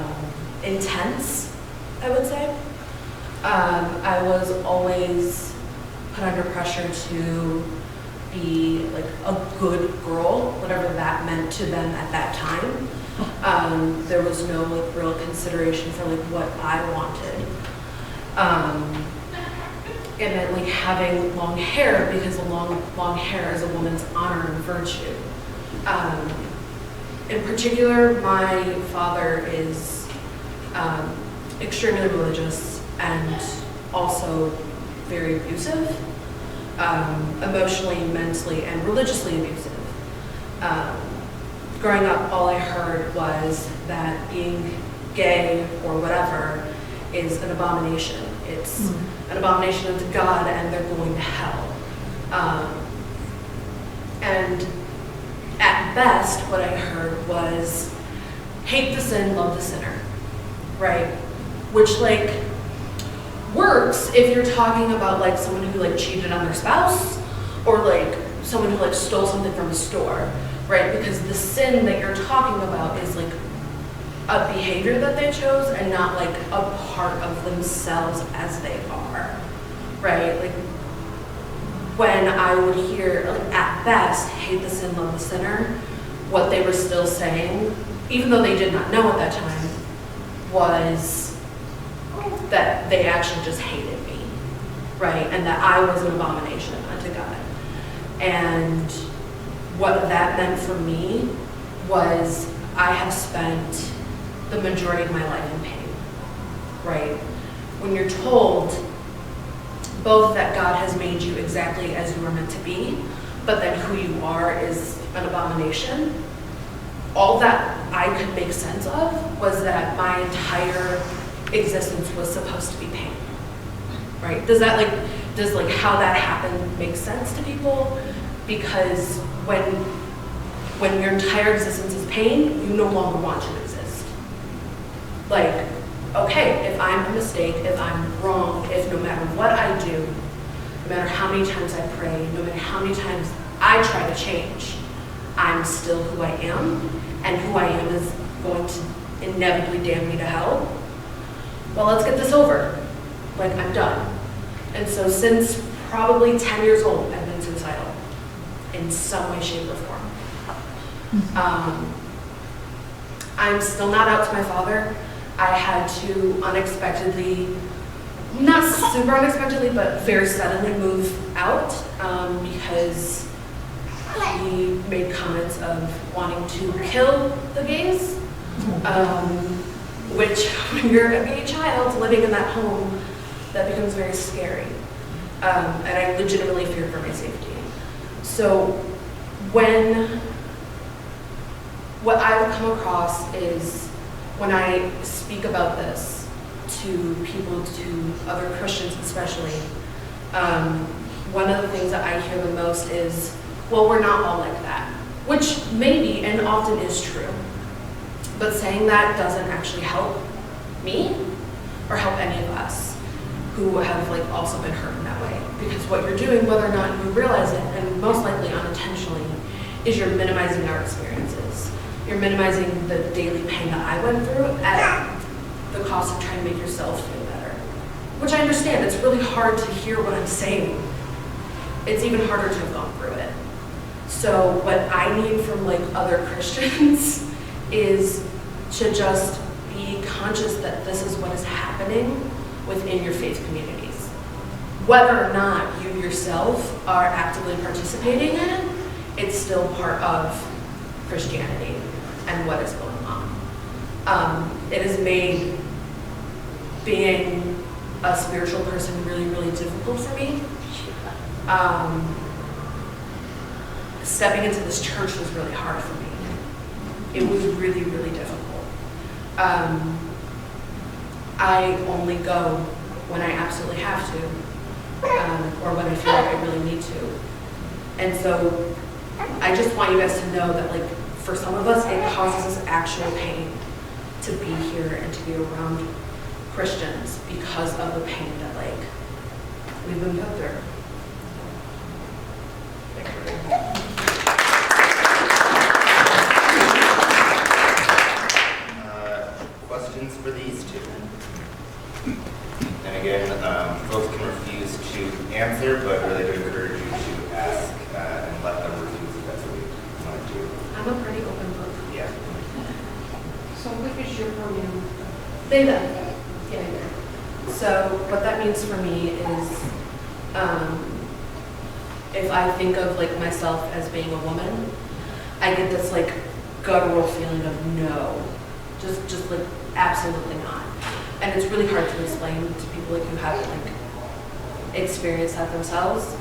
intense, I would say. I was always put under pressure to be like a good girl, whatever that meant to them at that time. There was no like real consideration for like what I wanted. It meant like having long hair because long hair is a woman's honor and virtue. In particular, my father is extremely religious and also very abusive, emotionally, mentally, and religiously abusive. Growing up, all I heard was that being gay or whatever is an abomination. It's an abomination unto God, and they're going to hell. And at best, what I heard was hate the sin, love the sinner, right? Which like works if you're talking about like someone who like cheated on their spouse, or like someone who like stole something from a store, right? Because the sin that you're talking about is like a behavior that they chose and not like a part of themselves as they are, right? Like when I would hear, like, at best, hate the sin, love the sinner, what they were still saying, even though they did not know at that time, was that they actually just hated me, right? And that I was an abomination unto God. And what that meant for me was I have spent the majority of my life in pain, right? When you're told both that God has made you exactly as you were meant to be, but that who you are is an abomination, all that I could make sense of was that my entire existence was supposed to be pain, right? Does how that happened make sense to people? Because when your entire existence is pain, you no longer want to exist. Like, okay, if I'm a mistake, if I'm wrong, if no matter what I do, no matter how many times I pray, no matter how many times I try to change, I'm still who I am, and who I am is going to inevitably damn me to hell. Well, let's get this over. Like, I'm done. And so since probably 10 years old, I've been suicidal in some way, shape, or form. I'm still not out to my father. I had to unexpectedly, not super unexpectedly, but very suddenly move out because he made comments of wanting to kill the gays, which when you're a gay child living in that home, that becomes very scary. And I legitimately feared for my safety. So what I would come across is when I speak about this to people, to other Christians especially, one of the things that I hear the most is, well, we're not all like that, which maybe and often is true. But saying that doesn't actually help me or help any of us who have also been hurt in that way. Because what you're doing, whether or not you realize it, and most likely unintentionally, is you're minimizing our experiences. You're minimizing the daily pain that I went through at the cost of trying to make yourself feel better. Which I understand, it's really hard to hear what I'm saying. It's even harder to have gone through it. So what I need from other Christians is to just be conscious that this is what is happening within your faith communities. Whether or not you yourself are actively participating in it, it's still part of Christianity and what is going on. It has made being a spiritual person really, really difficult for me. Stepping into this church was really hard for me. It was really, really difficult. I only go when I absolutely have to, or when I feel like I really need to. And so I just want you guys to know that for some of us, it causes us actual pain to be here and to be around Christians because of the pain that we've been put through. Questions for these two? And again, folks can refuse to answer, but really do encourage you to ask and let them refuse if that's what you want to do. I'm a pretty open book. Yeah. So what is your pronoun? They, them. Yeah. So what that means for me is if I think of myself as being a woman, I get this guttural feeling of no. Just absolutely not. And it's really hard to explain to people who haven't experienced that themselves.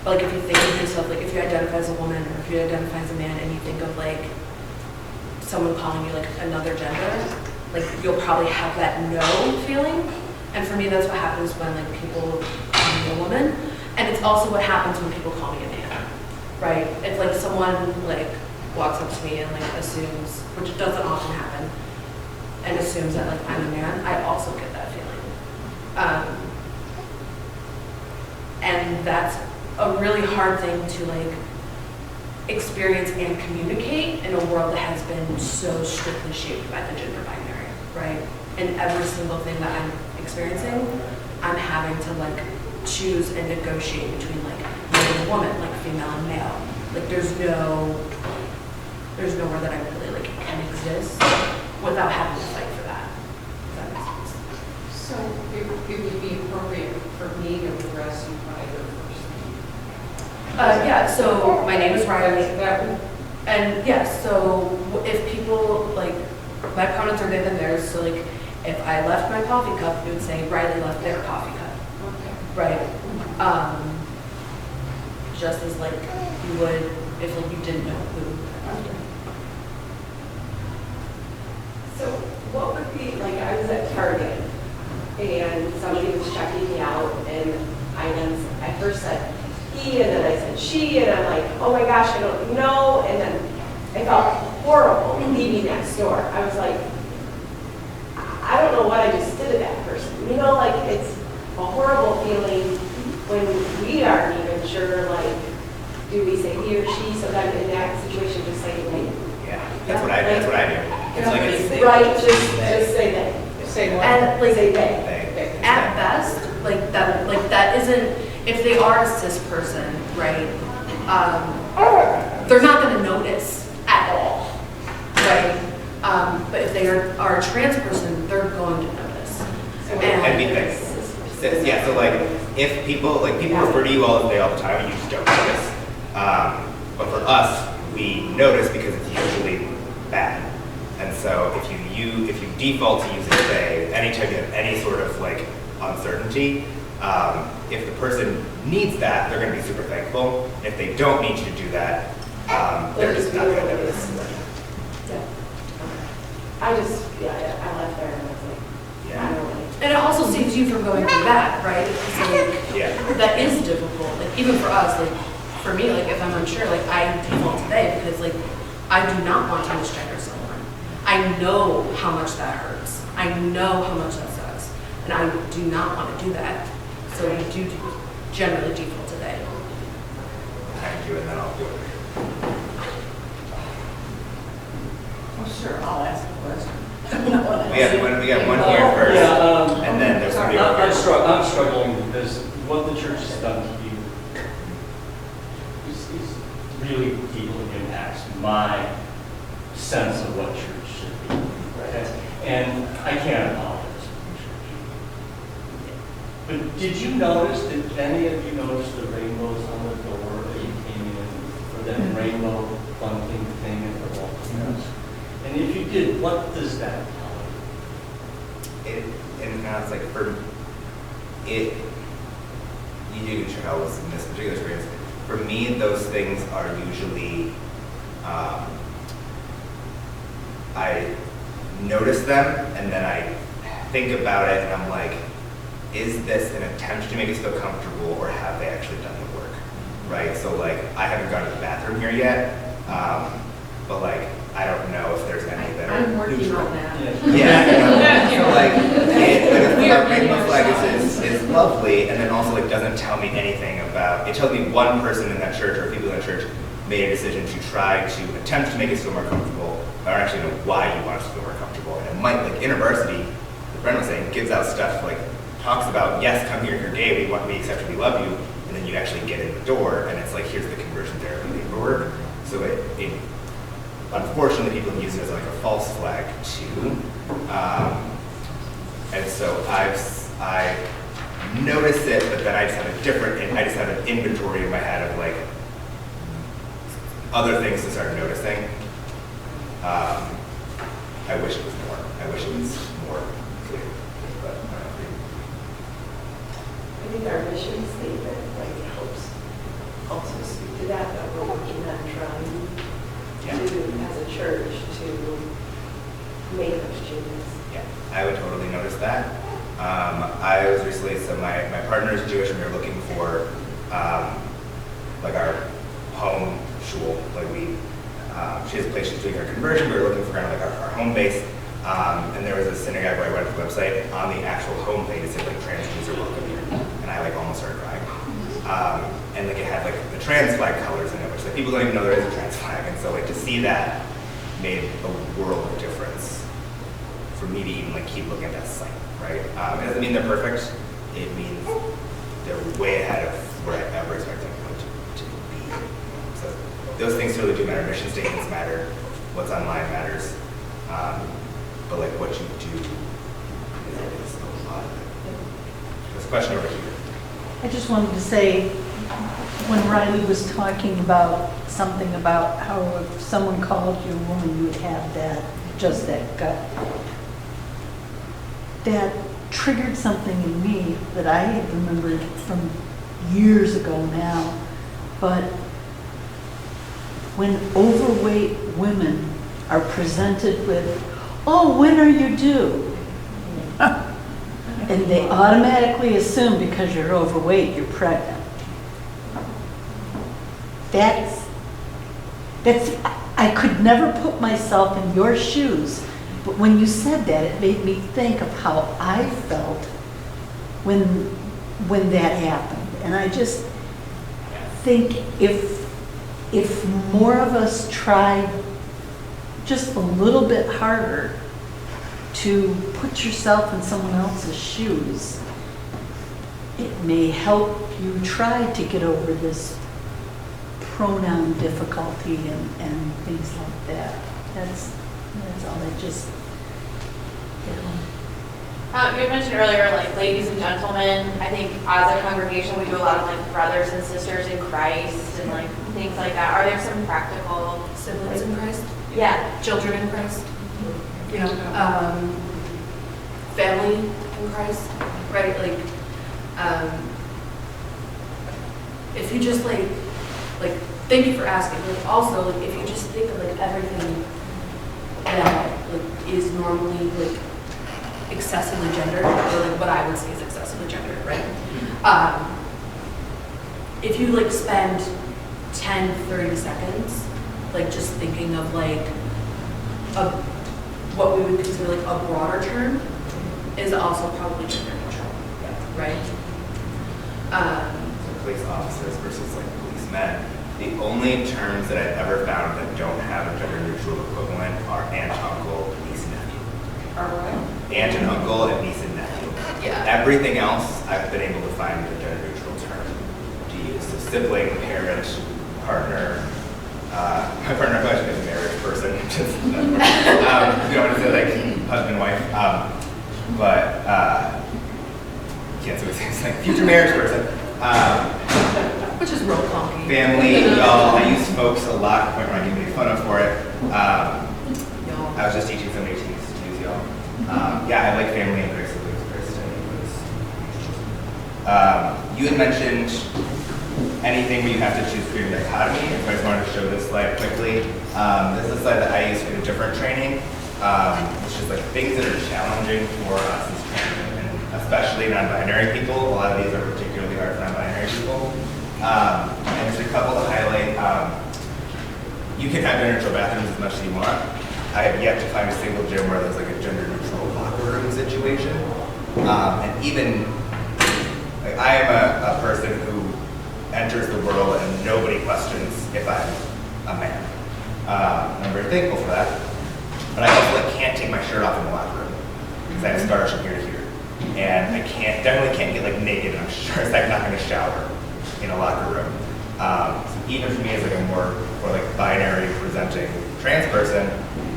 But if you think of yourself, if you identify as a woman or if you identify as a man and you think of someone calling you another gender, you'll probably have that no feeling. And for me, that's what happens when people call me a woman. And it's also what happens when people call me a man, right? If someone walks up to me and assumes, which doesn't often happen, and assumes that I'm a man, I also get that feeling. And that's a really hard thing to experience and communicate in a world that has been so strictly shaped by the gender binary, right? And every single thing that I'm experiencing, I'm having to choose and negotiate between man and woman, female and male. There's nowhere that I really can exist without having to fight for that. If that makes sense. So it would be appropriate for me to address you by your first name? Yeah, so my name is Riley. That would, And yes, so if people, my pronouns are they, them, theirs. So if I left my coffee cup, it would say Riley left their coffee cup. okay. Right. Just as you would if you didn't know who left it. So what would be, like, I was at Target and somebody was checking me out and items, I first said he and then I said she and I'm like, oh my gosh, I don't know. And then I felt horrible leaving that store. I was like, I don't know what I just did to that person. You know, like it's a horrible feeling when we aren't even sure, like, do we say he or she? Sometimes in that situation, just say they. Yeah, that's what I do. It's like it's Right, just say they. Say what? And like, Say they. at best, like that isn't, if they are a cis person, right, they're not gonna notice at all, right? But if they are a trans person, they're going to notice. And be fixed. Yeah, so like, if people refer to you all as they all the time, and you just don't notice. But for us, we notice because it's usually bad. And so if you default to using they, anytime you have any sort of like uncertainty, if the person needs that, they're gonna be super thankful. If they don't need you to do that, they're just not gonna notice. Yeah. I left there and I was like, I don't know. And it also saves you from going through that, right? So like, Yeah. that is difficult, like even for us, like for me, like if I'm unsure, like I default to they because like I do not want to misgender someone. I know how much that hurts. I know how much that sucks. And I do not want to do that. So we do generally default to they. I do it, and then I'll do it. Oh, sure, I'll ask a question. We got one here first, Yeah, and then there's somebody over here. I'm struggling because what the church has done to you is really deeply impacts my sense of what church should be. Okay? And I can't apologize for church. But did any of you notice the rainbows on the door that you came in, or that rainbow bunting thing at the wall? And if you did, what does that tell you? And now it's like you do get your house in this particular experience. For me, those things are usually, I notice them and then I think about it and I'm like, is this an attempt to make us feel comfortable or have they actually done the work? Right? So like, I haven't gone to the bathroom here yet, but like, I don't know if there's any that are I'm working neutral. on that. Yeah, so like, the rainbow flag is lovely, and then also like doesn't tell me anything about, it tells me one person in that church or people in that church made a decision to try to attempt to make us feel more comfortable, or actually know why you want us to feel more comfortable. And it might, like InterVarsity, like Brent was saying, gives out stuff like, talks about, yes, come here, you're gay, we accept you, we love you, and then you actually get in the door, and it's like, here's the conversion therapy paperwork. So it unfortunately, people use it as like a false flag too. And so I notice it, but then I just have an inventory in my head of like other things to start noticing. I wish it was more. I wish it was more clear, but I don't think. I think our mission statement like helps us speak to that we're working on trying to, as a church, to make those changes. Yeah, I would totally notice that. I was recently, so my partner is Jewish and we were looking for like our home shul. Like she has a place she's doing her conversion. We were looking for kind of like our home base. And there was a synagogue where I went to the website, and on the actual homepage it said like trans Jews are welcome here. And I like almost started crying. And like it had like the trans flag colors in it, which like people don't even know there is a trans flag. And so like to see that made a world of difference for me to even like keep looking at that site, right? It doesn't mean they're perfect. It means they're way ahead of where I ever expected them to be. So those things really do matter. Mission statements matter. What's online matters. But like what you do is a lot of it. There's a question over here. I just wanted to say, when Riley was talking about something about how if someone called you a woman, you would have that, just that gut. That triggered something in me that I had remembered from years ago now. But when overweight women are presented with, oh, when are you due? And they automatically assume because you're overweight, you're pregnant. I could never put myself in your shoes, but when you said that, it made me think of how I felt when that happened. And I just think if more of us tried just a little bit harder to put yourself in someone else's shoes, it may help you try to get over this pronoun difficulty and things like that. That's all I just, you know. You had mentioned earlier, like, ladies and gentlemen. I think as a congregation, we do a lot of like brothers and sisters in Christ and like things like that. Are there some practical Siblings in Christ, Yeah. children in Christ, you know, family in Christ, right? Like, if you just like, thank you for asking. Like, also, like, if you just think of like everything that like is normally like excessively gendered, or like what I would say is excessively gendered, right? If you like spend 10, 30 seconds, like just thinking of like what we would consider like a broader term, is also probably gender neutral, right? Police officers versus like policemen. The only terms that I've ever found that don't have a gender neutral equivalent are aunt, uncle, niece, and nephew. Aunt and uncle and niece and nephew. Yeah. Everything else I've been able to find a gender neutral term to use. So sibling, parent, partner. My partner, I've actually been a marriage person. Just, you don't want to say like husband, wife. But can't say it's like future marriage person. Which is real clunky. Family, y'all. I use folks a lot. Point where I get made fun of for it. I was just teaching somebody to use y'all. Yeah, I like family and Grace. You had mentioned anything where you have to choose between dichotomy. So I just wanted to show this slide quickly. This is a slide that I use for a different training. It's just like things that are challenging for us as trans women, especially non-binary people. A lot of these are particularly hard for non-binary people. And there's a couple to highlight. You can have gender neutral bathrooms as much as you want. I have yet to find a single gym where there's like a gender neutral locker room situation. And even, like, I am a person who enters the world and nobody questions if I'm a man. I'm very thankful for that. But I also like can't take my shirt off in the locker room because I have scars from here to here. And I definitely can't get like naked, and I'm sure I'm not going to shower in a locker room. So even for me as like a more like binary presenting trans person,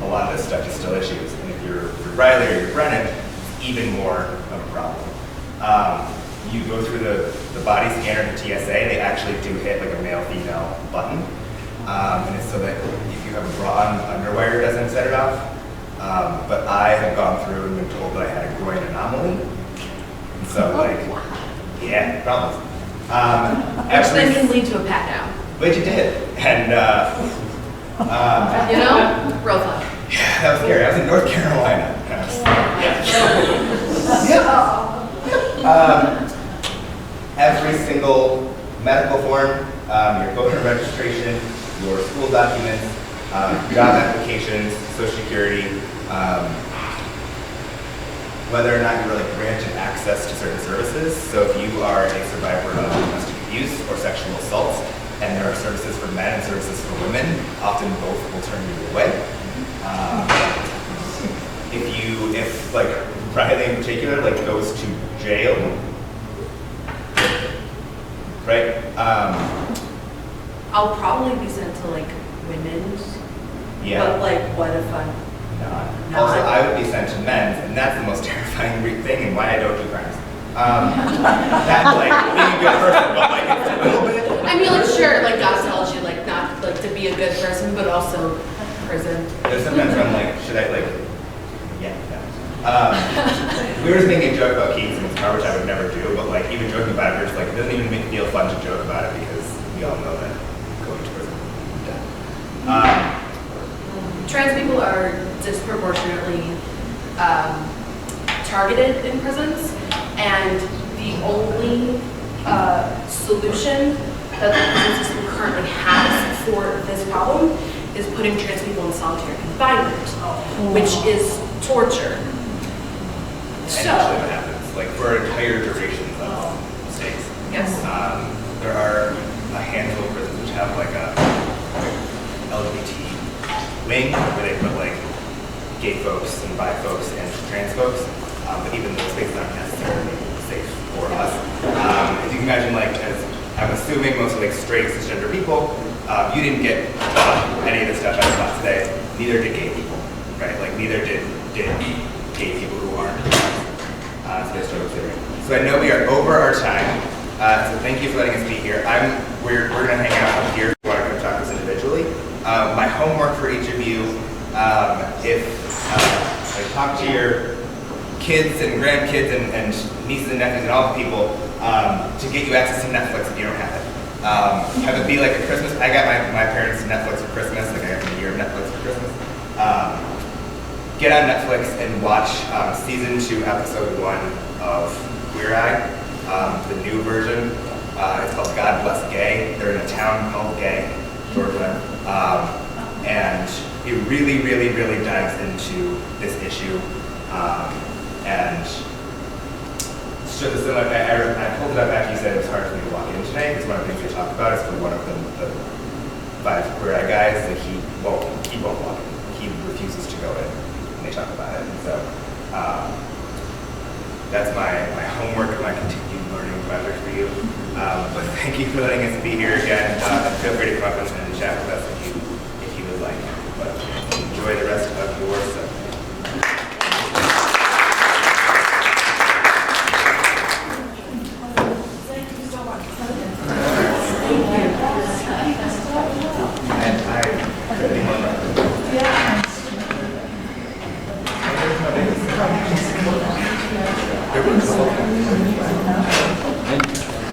a lot of this stuff is still issues. And if you're Riley or you're Brennan, it's even more of a problem. You go through the body scanner, the TSA, they actually do hit like a male-female button. And it's so that if you have a bra on, underwire doesn't set it off. But I have gone through and been told that I had a groin anomaly. And so like, yeah, problems. Which then can lead to a pat down. But you did. And you know? Real fun. yeah, that was scary. I was in North Carolina. Every single medical form, your voter registration, your school documents, job applications, Social Security, whether or not you're like granted access to certain services. So if you are a survivor of domestic abuse or sexual assault, and there are services for men and services for women, often both will turn you away. If like Riley in particular, like goes to jail, right? I'll probably be sent to like women's. Yeah. But like, what if I'm Not. not? Also, I would be sent to men's, and that's the most terrifying thing, and why I don't do crimes. That's like being a good person, but like it's a little bit. I mean, like, sure, like God tells you, like, not like to be a good person, but also prison. There's sometimes when I'm like, should I like, yeah. We were just making a joke about Keats in his car, which I would never do, but like even joking about it, we're just like, it doesn't even feel fun to joke about it because we all know that going to prison. Trans people are disproportionately targeted in prisons, and the only solution that the prison system currently has for this problem is putting trans people in solitary confinement, which is torture. And So, usually what happens, like for entire durations of stays. yes. There are a handful of prisons which have like a LGBT wing where they put like gay folks and bi folks and trans folks, but even those spaces aren't necessarily safe for us. If you can imagine, like, as I'm assuming most like straight cisgender people, you didn't get any of the stuff I taught today. Neither did gay people, right? Like neither did gay people who aren't. So they struggle too. So I know we are over our time. So thank you for letting us be here. We're gonna hang out up here if you want to come talk to us individually. My homework for each of you, if I talk to your kids and grandkids and nieces and nephews and all the people to get you access to Netflix if you don't have it. Have it be like a Christmas. I got my parents Netflix for Christmas. Like I got a year of Netflix for Christmas. Get on Netflix and watch season 2, episode 1 of Queer Eye, the new version. It's called God Bless Gay. They're in a town called Gay, Georgia. And it really, really, really dives into this issue. And so this, I pulled it up after you said it was hard for me to walk in today, because one of the things they talked about is for one of the 5 Queer Eye guys that he won't walk in. He refuses to go in when they talk about it. And so that's my homework and my continued learning project for you. But thank you for letting us be here again. And feel free to come up and chat with us if you would like. But enjoy the rest of your Sunday. There was